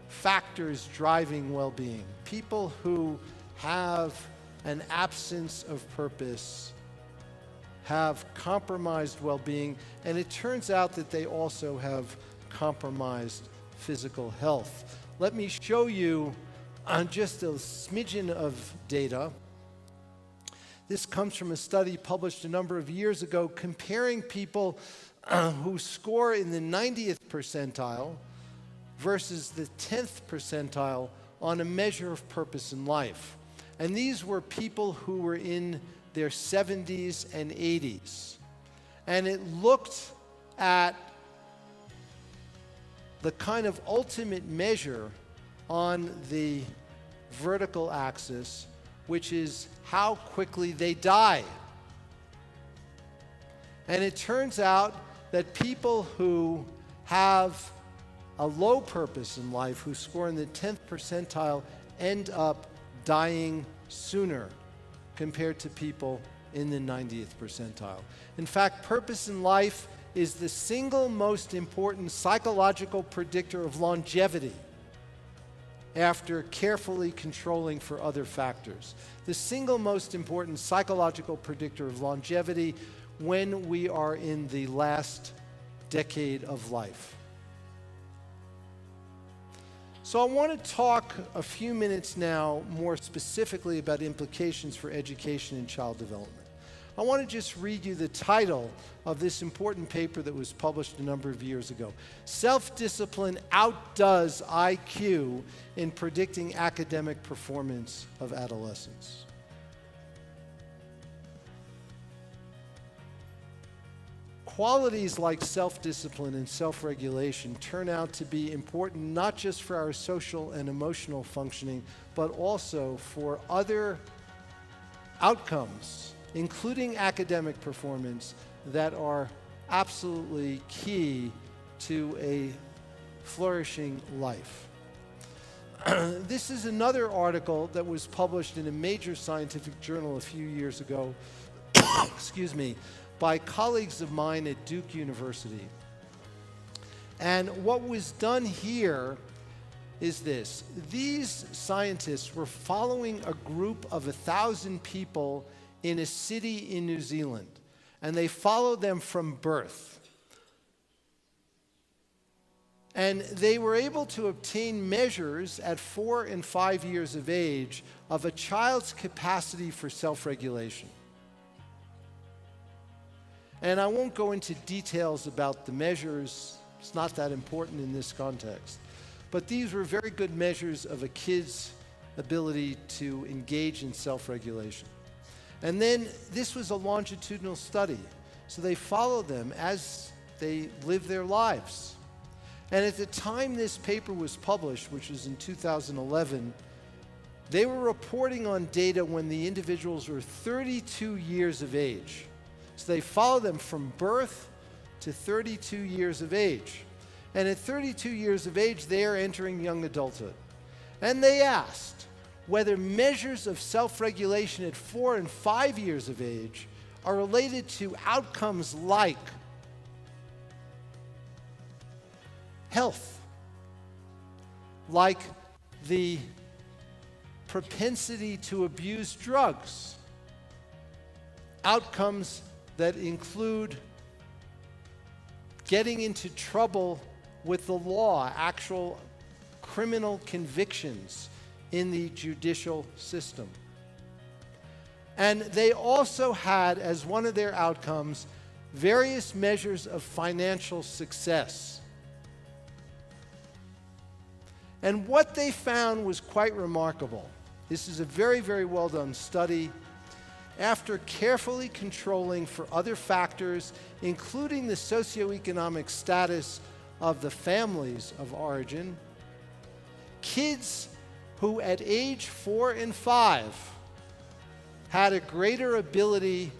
factors driving well-being. People who have an absence of purpose have compromised well-being, and it turns out that they also have compromised physical health. Let me show you just a smidgen of data. This comes from a study published a number of years ago comparing people who score in the 90th percentile versus the 10th percentile on a measure of purpose in life. And these were people who were in their 70s and 80s. And it looked at the kind of ultimate measure on the vertical axis, which is how quickly they die. And it turns out that people who have a low purpose in life, who score in the 10th percentile, end up dying sooner compared to people in the 90th percentile. In fact, purpose in life is the single most important psychological predictor of longevity after carefully controlling for other factors. The single most important psychological predictor of longevity when we are in the last decade of life. So I want to talk a few minutes now more specifically about implications for education and child development. I want to just read you the title of this important paper that was published a number of years ago. Self-discipline outdoes IQ in predicting academic performance of adolescents. Qualities like self-discipline and self-regulation turn out to be important not just for our social and emotional functioning, but also for other outcomes, including academic performance, that are absolutely key to a flourishing life. This is another article that was published in a major scientific journal a few years ago, excuse me, by colleagues of mine at Duke University. And what was done here is this. These scientists were following a group of 1,000 people in a city in New Zealand, and they followed them from birth. And they were able to obtain measures at 4 and 5 years of age of a child's capacity for self-regulation. And I won't go into details about the measures. It's not that important in this context. But these were very good measures of a kid's ability to engage in self-regulation. And then this was a longitudinal study. So they followed them as they lived their lives. And at the time this paper was published, which was in 2011, they were reporting on data when the individuals were 32 years of age. So they followed them from birth to 32 years of age. And at 32 years of age, they are entering young adulthood. And they asked whether measures of self-regulation at 4 and 5 years of age are related to outcomes like health, like the propensity to abuse drugs, outcomes that include getting into trouble with the law, actual criminal convictions in the judicial system. And they also had, as one of their outcomes, various measures of financial success. And what they found was quite remarkable. This is a very, very well done study. After carefully controlling for other factors, including the socioeconomic status of the families of origin, kids who at age 4 and 5 had a greater ability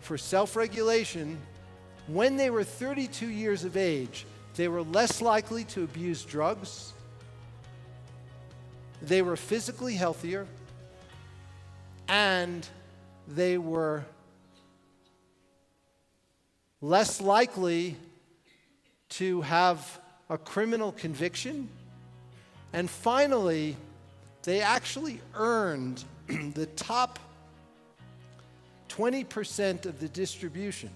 for self-regulation, when they were 32 years of age, they were less likely to abuse drugs, they were physically healthier, and they were less likely to have a criminal conviction. And finally, they actually earned the top 20% of the distribution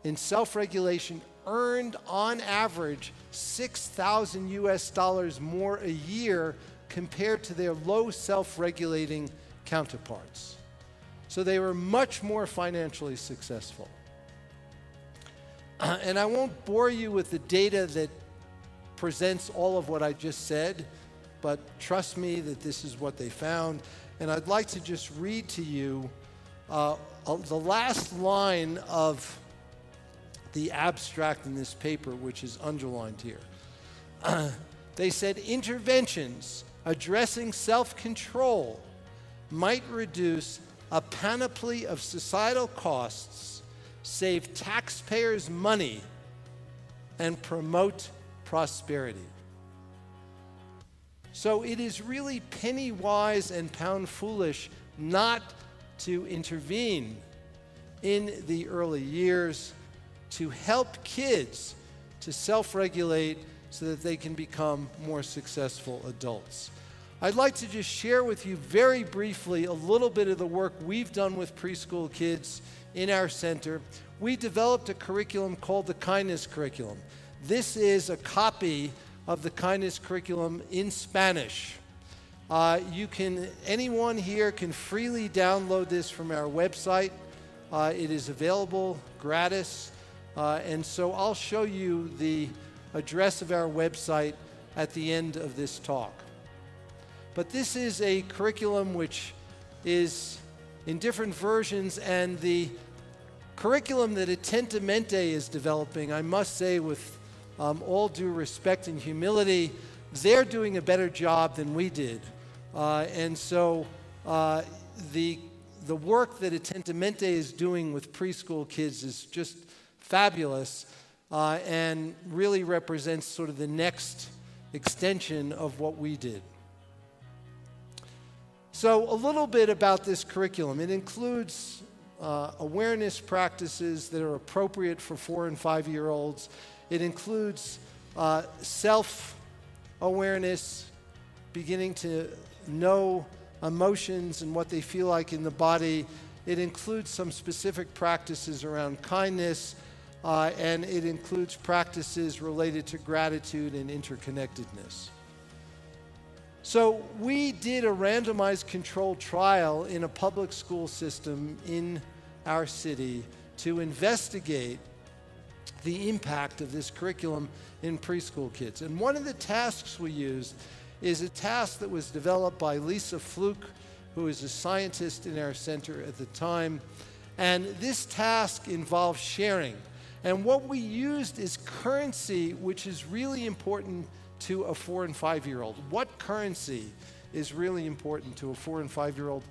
in self-regulation earned on average $6,000 US more a year compared to their low self-regulating counterparts. So they were much more financially successful. And I won't bore you with the data that presents all of what I just said, but trust me that this is what they found. And I'd like to just read to you the last line of the abstract in this paper, which is underlined here. They said interventions addressing self-control might reduce a panoply of societal costs, save taxpayers money, and promote prosperity. So it is really penny wise and pound foolish not to intervene in the early years to help kids to self-regulate so that they can become more successful adults. I'd like to just share with you very briefly a little bit of the work we've done with preschool kids in our center. We developed a curriculum called the Kindness Curriculum. This is a copy of the Kindness Curriculum in Spanish. Anyone here can freely download this from our website. It is available gratis. And so I'll show you the address of our website at the end of this talk. But this is a curriculum which is in different versions, and the curriculum that Atentamente is developing, I must say with all due respect and humility, they're doing a better job than we did. And so the work that Atentamente is doing with preschool kids is just fabulous and really represents sort of the next extension of what we did. So a little bit about this curriculum. It includes awareness practices that are appropriate for 4 and 5-year-olds. It includes self-awareness, beginning to know emotions and what they feel like in the body. It includes some specific practices around kindness, and it includes practices related to gratitude and interconnectedness. So we did a randomized controlled trial in a public school system in our city to investigate the impact of this curriculum in preschool kids. And one of the tasks we used is a task that was developed by Lisa Fluke, who is a scientist in our center at the time. And this task involves sharing. And what we used is currency, which is really important to a 4 and 5-year-old. What currency is really important to a 4 and 5-year-old?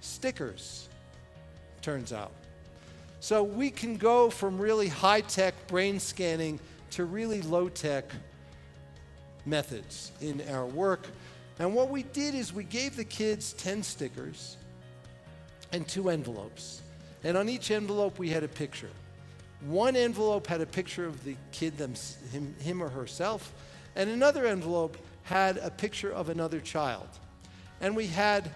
Stickers, turns out. So we can go from really high-tech brain scanning to really low-tech methods in our work. And what we did is we gave the kids 10 stickers and 2 envelopes. And on each envelope we had a picture. One envelope had a picture of the kid, him or herself, and another envelope had a picture of another child. And we had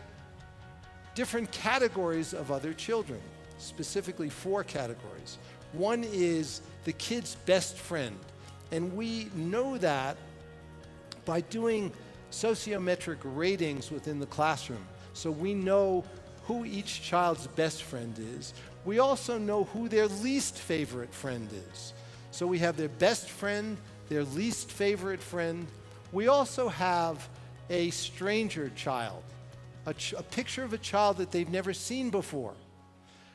different categories of other children, specifically 4 categories. One is the kid's best friend. And we know that by doing sociometric ratings within the classroom. So we know who each child's best friend is. We also know who their least favorite friend is. So we have their best friend, their least favorite friend. We also have a stranger child, a picture of a child that they've never seen before.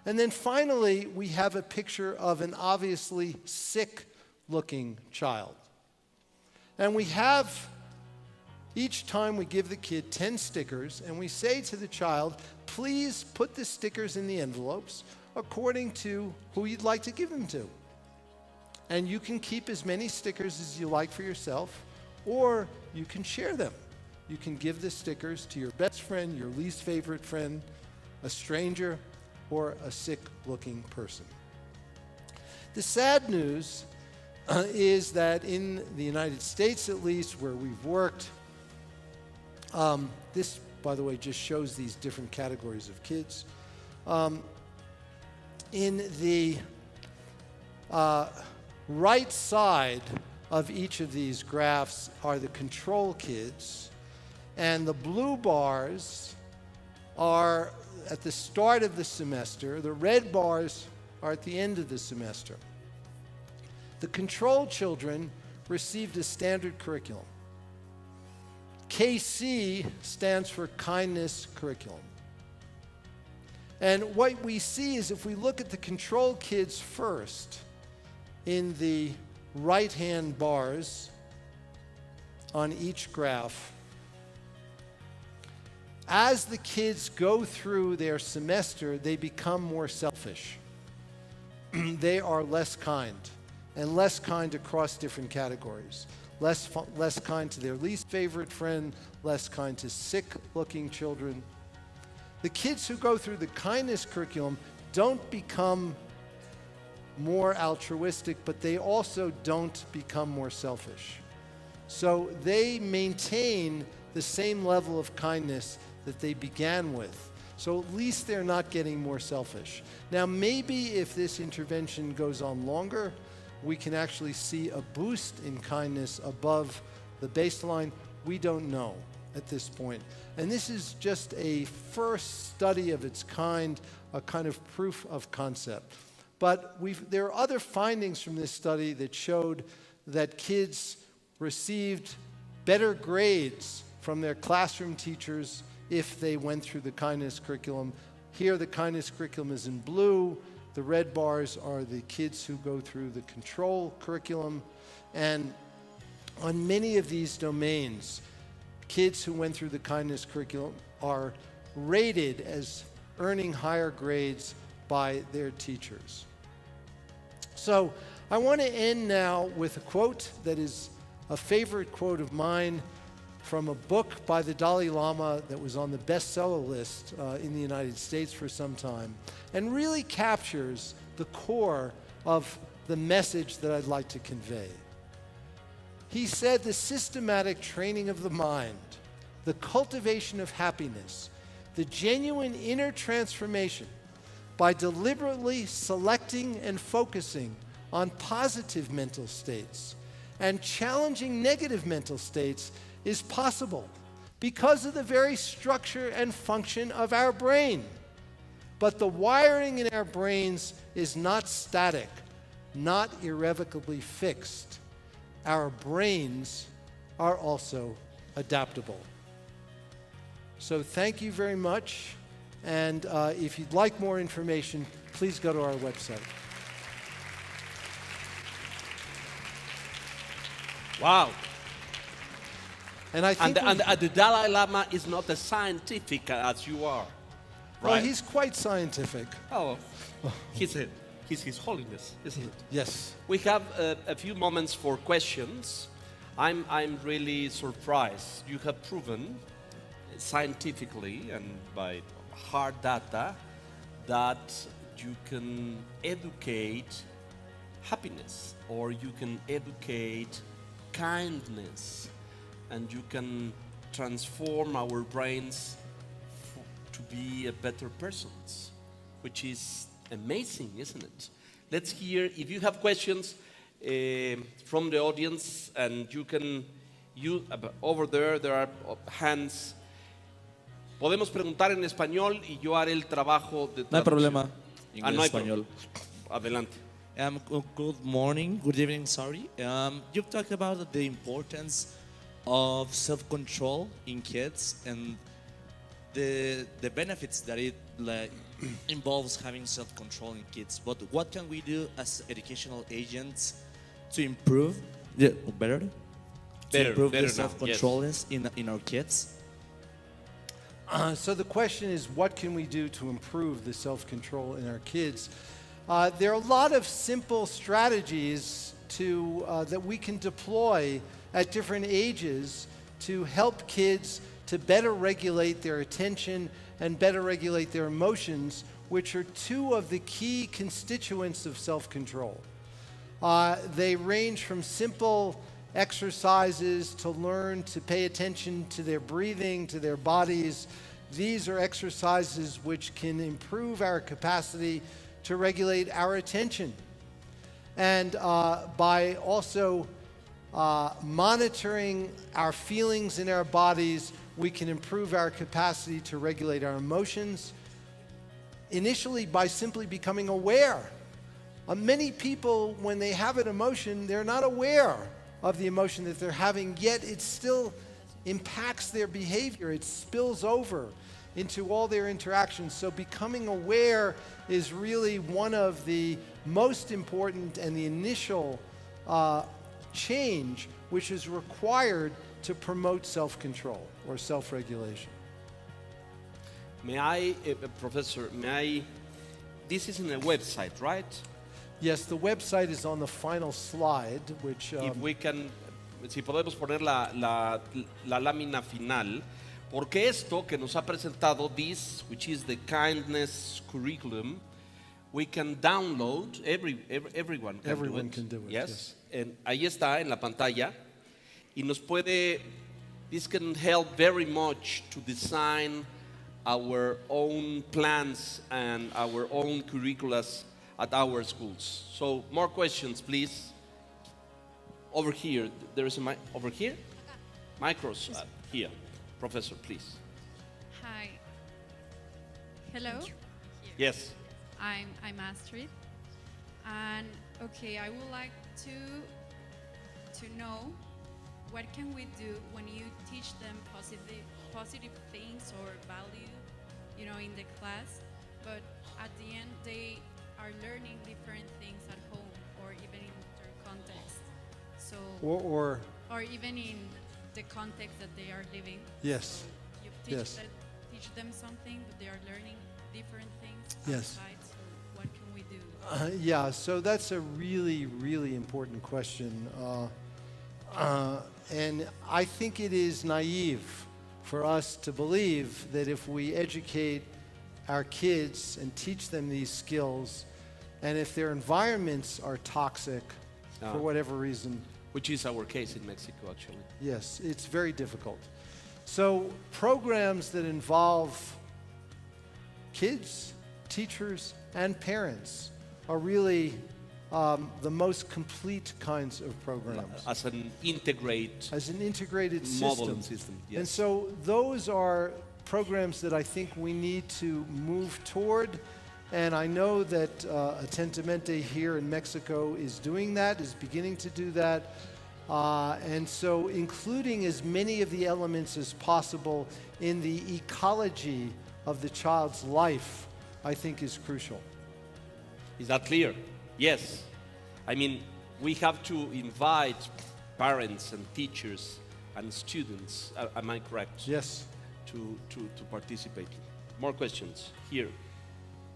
And then finally, we have a picture of an obviously sick-looking child. And we have, each time we give the kid 10 stickers, and we say to the child, please put the stickers in the envelopes according to who you'd like to give them to. And you can keep as many stickers as you like for yourself, or you can share them. You can give the stickers to your best friend, your least favorite friend, a stranger, or a sick-looking person. The sad news is that in the United States, at least, where we've worked, this, by the way, just shows these different categories of kids. In the right side of each of these graphs are the control kids, and the blue bars are at the start of the semester. The red bars are at the end of the semester. The control children received a standard curriculum. KC stands for Kindness Curriculum. And what we see is if we look at the control kids first in the right-hand bars on each graph, as the kids go through their semester, they become more selfish. They are less kind, and less kind across different categories. Less kind to their least favorite friend, less kind to sick-looking children. The kids who go through the kindness curriculum don't become more altruistic, but they also don't become more selfish. So they maintain the same level of kindness that they began with. So at least they're not getting more selfish. Now, maybe if this intervention goes on longer, we can actually see a boost in kindness above the baseline. We don't know at this point. And this is just a first study of its kind, a kind of proof of concept. But there are other findings from this study that showed that kids received better grades from their classroom teachers if they went through the kindness curriculum. Here the kindness curriculum is in blue. The red bars are the kids who go through the control curriculum. And on many of these domains, kids who went through the kindness curriculum are rated as earning higher grades by their teachers. So I want to end now with a quote that is a favorite quote of mine from a book by the Dalai Lama that was on the bestseller list in the United States for some time, and really captures the core of the message that I'd like to convey. He said, the systematic training of the mind, the cultivation of happiness, the genuine inner transformation by deliberately selecting and focusing on positive mental states and challenging negative mental states is possible because of the very structure and function of our brain. But the wiring in our brains is not static, not irrevocably fixed. Our brains are also adaptable. So thank you very much. And if you'd like more information, please go to our website. Wow. And I think And the Dalai Lama is not as scientific as you are, well, right? he's quite scientific. Oh, he's His Holiness, isn't it? Yes. We have a few moments for questions. I'm really surprised. You have proven scientifically and by hard data that you can educate happiness, or you can educate kindness, and you can transform our brains to be a better persons, which is amazing, isn't it? Let's hear if you have questions from the audience, and you can, over there are hands. Podemos preguntar en español y yo haré el trabajo de traducción. No hay problema. No hay español. Adelante. Good morning, good evening, sorry. You've talked about the importance of self-control in kids and the benefits that it involves having self-control in kids. But what can we do as educational agents to improve to improve the self-control in our kids? So the question is, what can we do to improve the self-control in our kids? There are a lot of simple strategies that we can deploy at different ages to help kids to better regulate their attention and better regulate their emotions, which are two of the key constituents of self-control. They range from simple exercises to learn to pay attention to their breathing, to their bodies. These are exercises which can improve our capacity to regulate our attention. And by also monitoring our feelings in our bodies, we can improve our capacity to regulate our emotions, initially by simply becoming aware. Many people, when they have an emotion, they're not aware of the emotion that they're having, yet it still impacts their behavior. It spills over into all their interactions. So becoming aware is really one of the most important and the initial change which is required to promote self-control or self-regulation. May I, Professor, this is in a website, right? Yes, the website is on the final slide, which... If we can, si podemos poner la lámina final, porque esto que nos ha presentado, this, which is the kindness curriculum, we can download, everyone can do it. Yes. And ahí está en la pantalla, y nos puede, this can help very much to design our own plans and our own curriculums at our schools. So more questions, please. Over here, there is a mic. Over here? Micros here. Professor, please. Hi. Hello. Yes. I'm Astrid, and okay, I would like to know what can we do when you teach them positive things or value, in the class, but at the end they are learning different things at home or even in their context. So or even in the context that they are living. Yes. You teach them something, but they are learning different things Yes. outside. So what can we do? Yeah, so that's a really, really important question. And I think it is naive for us to believe that if we educate our kids and teach them these skills, and if their environments are toxic for whatever reason, Which is our case in Mexico, actually. yes, it's very difficult. So programs that involve kids, teachers, and parents are really the most complete kinds of programs. As an As an integrated model system. system. And Yes. so those are programs that I think we need to move toward. And I know that Atentamente here in Mexico is doing that, is beginning to do that. And so including as many of the elements as possible in the ecology of the child's life, I think is crucial. Is that clear? Yes. I mean, we have to invite parents and teachers and students, am I correct? Yes. To participate. More questions here.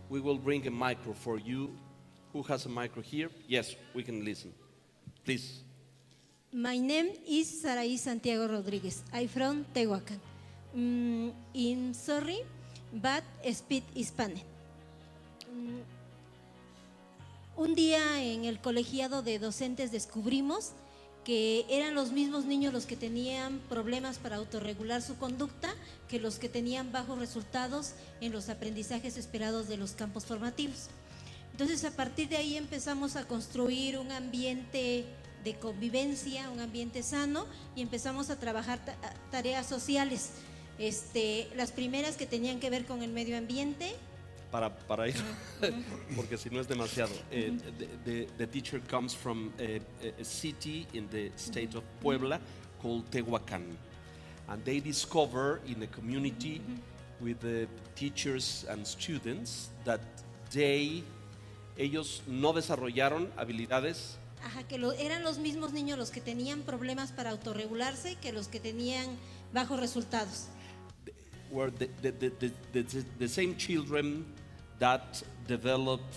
We will bring a micro for you. Who has a micro here? Yes, we can listen. Please. My name is Sarai Santiago Rodriguez. I'm from Tehuacan. In sorry, but speak Spanish. Un día en el colegiado de docentes descubrimos que eran los mismos niños los que tenían problemas para autorregular su conducta que los que tenían bajos resultados en los aprendizajes esperados de los campos formativos. Entonces, a partir de ahí empezamos a construir un ambiente de convivencia, un ambiente sano, y empezamos a trabajar tareas sociales. Las primeras que tenían que ver con el medio ambiente. Para ir, porque si no es demasiado. The teacher comes from a city in the state of Puebla called Tehuacan. And they discover in a community with the teachers and students that ellos no desarrollaron habilidades. Ajá, que eran los mismos niños los que tenían problemas para autorregularse que los que tenían bajos resultados. Were the same children that developed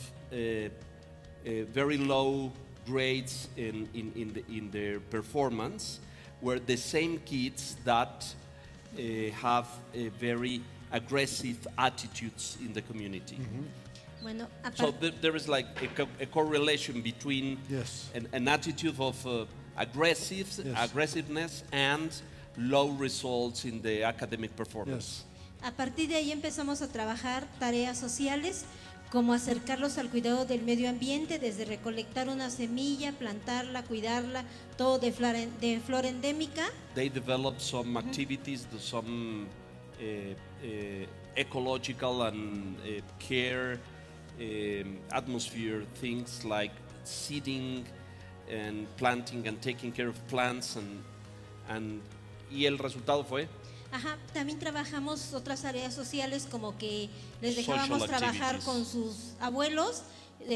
very low grades in their performance were the same kids that have very aggressive attitudes in the community. Bueno, So there is like a correlation between Yes. an attitude of aggressiveness and low results in the academic performance. Yes. A partir de ahí empezamos a trabajar tareas sociales como acercarlos al cuidado del medio ambiente, desde recolectar una semilla, plantarla, cuidarla, todo de flora endémica. They develop some activities, some ecological and care atmosphere things like seeding and planting and taking care of plants y el resultado fue Ajá, también trabajamos otras áreas sociales como que les Social dejábamos trabajar activities. con sus abuelos,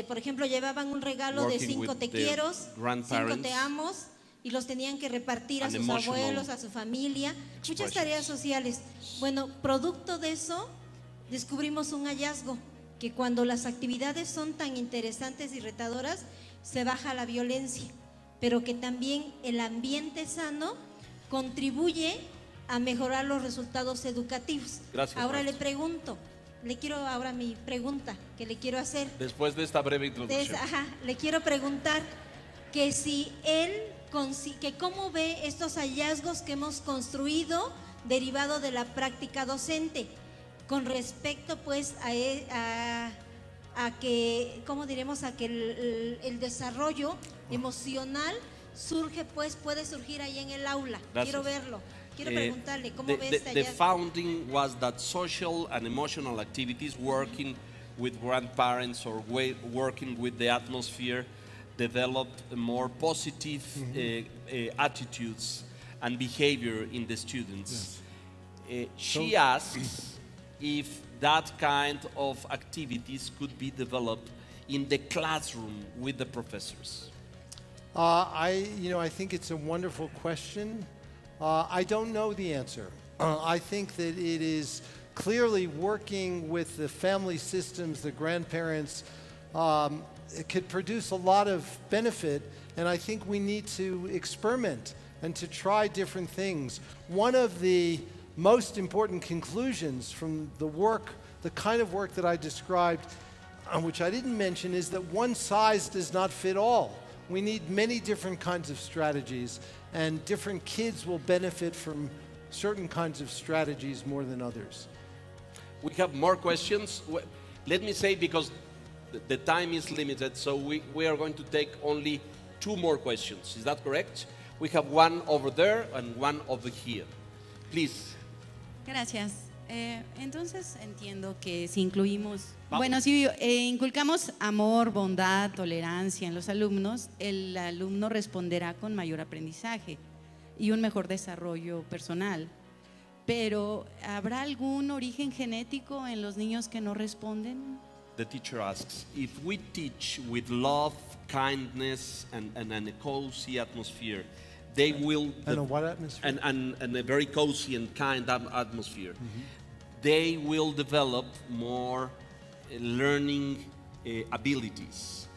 por ejemplo llevaban un regalo de Working 5 with te their quiero, 5 grandparents. te amos, y los tenían que repartir a An sus emotional abuelos, a su familia, muchas expressions. tareas sociales. Bueno, producto de eso descubrimos un hallazgo, que cuando las actividades son tan interesantes y retadoras, se baja la violencia, pero que también el ambiente sano contribuye a mejorar los resultados educativos. Gracias, Ahora maestra. mi pregunta que le quiero hacer. después de esta breve introducción. Le quiero preguntar que si que cómo ve estos hallazgos que hemos construido derivado de la práctica docente con respecto pues a que, ¿cómo diremos? A que el desarrollo emocional puede surgir ahí en el aula. Gracias. Quiero verlo. Quiero preguntarle, ¿cómo ve este the hallazgo? founding was that social and emotional activities, working with grandparents or working with the atmosphere, developed more positive attitudes and behavior in the students. She asks if that kind of activities could be developed in the classroom with the professors. I think it's a wonderful question. I don't know the answer. I think that it is clearly working with the family systems, the grandparents. It could produce a lot of benefit, and I think we need to experiment and to try different things. One of the most important conclusions from the work, the kind of work that I described, which I didn't mention, is that one size does not fit all. We need many different kinds of strategies, and different kids will benefit from certain kinds of strategies more than others. We have more questions. Let me say, because the time is limited, so we are going to take only 2 more questions. Is that correct? We have one over there and one over here. Please. Gracias. Entonces entiendo que si incluimos, bueno, si inculcamos amor, bondad, tolerancia en los alumnos, el alumno responderá con mayor aprendizaje y un mejor desarrollo personal. Pero, ¿habrá algún origen genético en los niños que no responden? The teacher asks, if we teach with love, kindness, and a cozy atmosphere, they will... And a what atmosphere? And a very cozy and kind atmosphere. They will develop more learning abilities.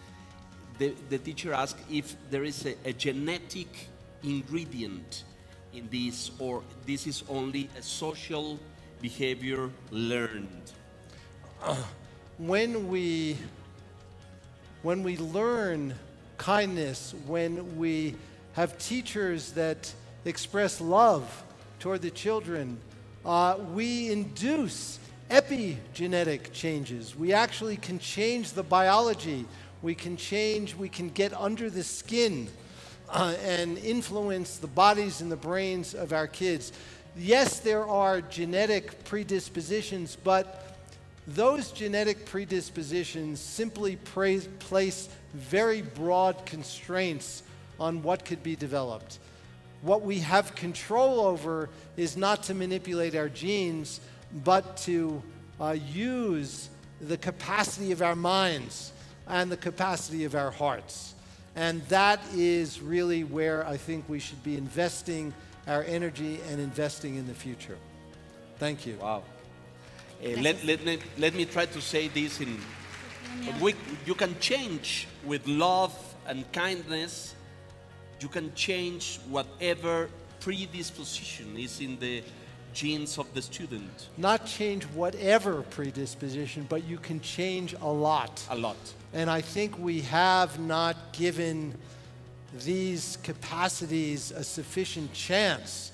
The teacher asks if there is a genetic ingredient in this, or this is only a social behavior learned. When we learn kindness, when we have teachers that express love toward the children, we induce epigenetic changes. We actually can change the biology. We can get under the skin and influence the bodies and the brains of our kids. Yes, there are genetic predispositions, but those genetic predispositions simply place very broad constraints on what could be developed. What we have control over is not to manipulate our genes, but to use the capacity of our minds and the capacity of our hearts. And that is really where I think we should be investing our energy and investing in the future. Thank you. Wow. Let me try to say this in... You can change with love and kindness. You can change whatever predisposition is in the genes of the student. Not change whatever predisposition, but you can change a lot. A lot. And I think we have not given these capacities a sufficient chance.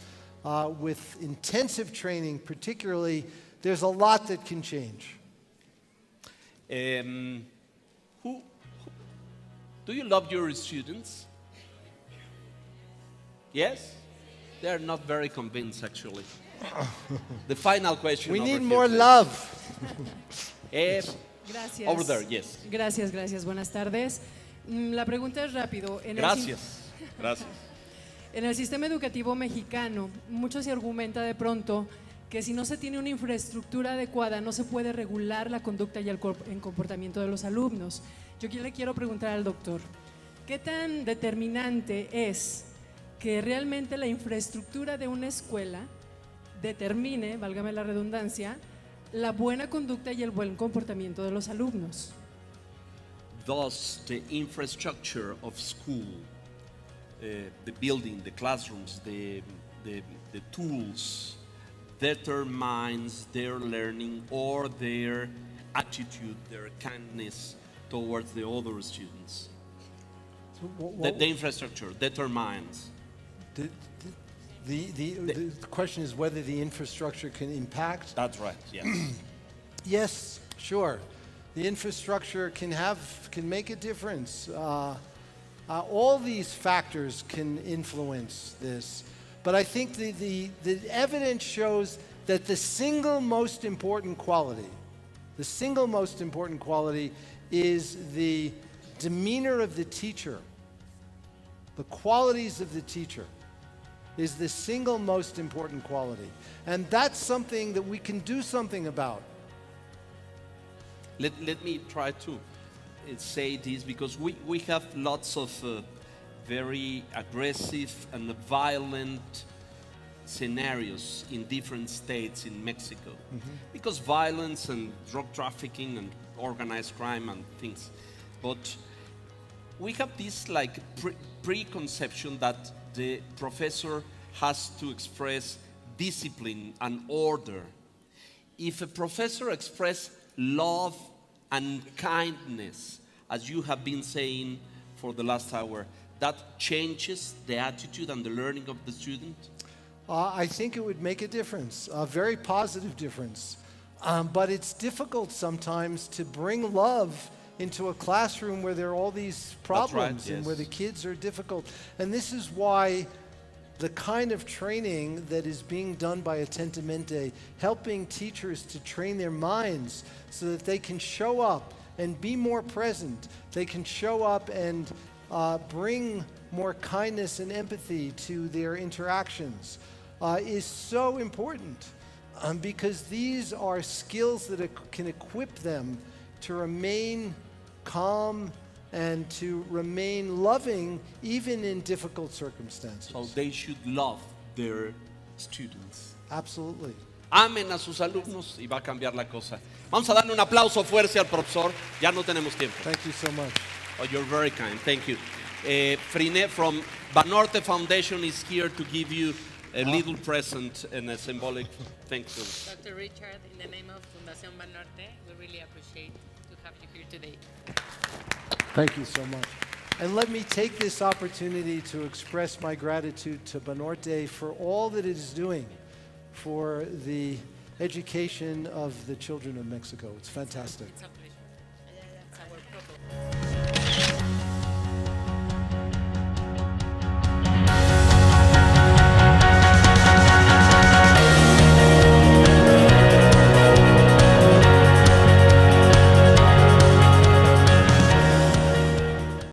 With intensive training, particularly, there's a lot that can change. Do you love your students? Yes? They're not very convinced, actually. The final question. We over need here, more please. love. Gracias. Over there, yes. Gracias. Buenas tardes. La pregunta es rápido. Gracias. En el sistema educativo mexicano, mucho se argumenta de pronto que si no se tiene una infraestructura adecuada, no se puede regular la conducta y el comportamiento de los alumnos. Yo le quiero preguntar al doctor, ¿qué tan determinante es que realmente la infraestructura de una escuela determine, válgame la redundancia, la buena conducta y el buen comportamiento de los alumnos? Thus, the infrastructure of school, the building, the classrooms, the tools, determines their learning or their attitude, their kindness towards the other students. The infrastructure determines. The question is whether the infrastructure can impact. That's right, yes. Yes, sure. The infrastructure can make a difference. All these factors can influence this. But I think the evidence shows that the single most important quality is the demeanor of the teacher. The qualities of the teacher is the single most important quality. And that's something that we can do something about. Let me try to say this, because we have lots of very aggressive and violent scenarios in different states in Mexico. Because violence and drug trafficking and organized crime and things. But we have this like preconception that the professor has to express discipline and order. If a professor expresses love and kindness, as you have been saying for the last hour, that changes the attitude and the learning of the student? I think it would make a difference, a very positive difference. But it's difficult sometimes to bring love into a classroom where there are all these problems and where the kids are difficult. And this is why the kind of training that is being done by Atentamente, helping teachers to train their minds so that they can show up and be more present, they can show up and bring more kindness and empathy to their interactions, is so important because these are skills that can equip them to remain calm and to remain loving even in difficult circumstances. So they should love their students. Absolutely. Amen a sus alumnos y va a cambiar la cosa. Vamos a darle un aplauso fuerte al profesor. Ya no tenemos tiempo. Thank you so much. Oh, you're very kind. Thank you. Frine from Banorte Foundation is here to give you a little present and a symbolic thank you. Dr. Richard, in the name of Fundación Banorte, we really appreciate to have you here today. Thank you so much. And let me take this opportunity to express my gratitude to Banorte for all that it is doing for the education of the children of Mexico. It's fantastic. It's a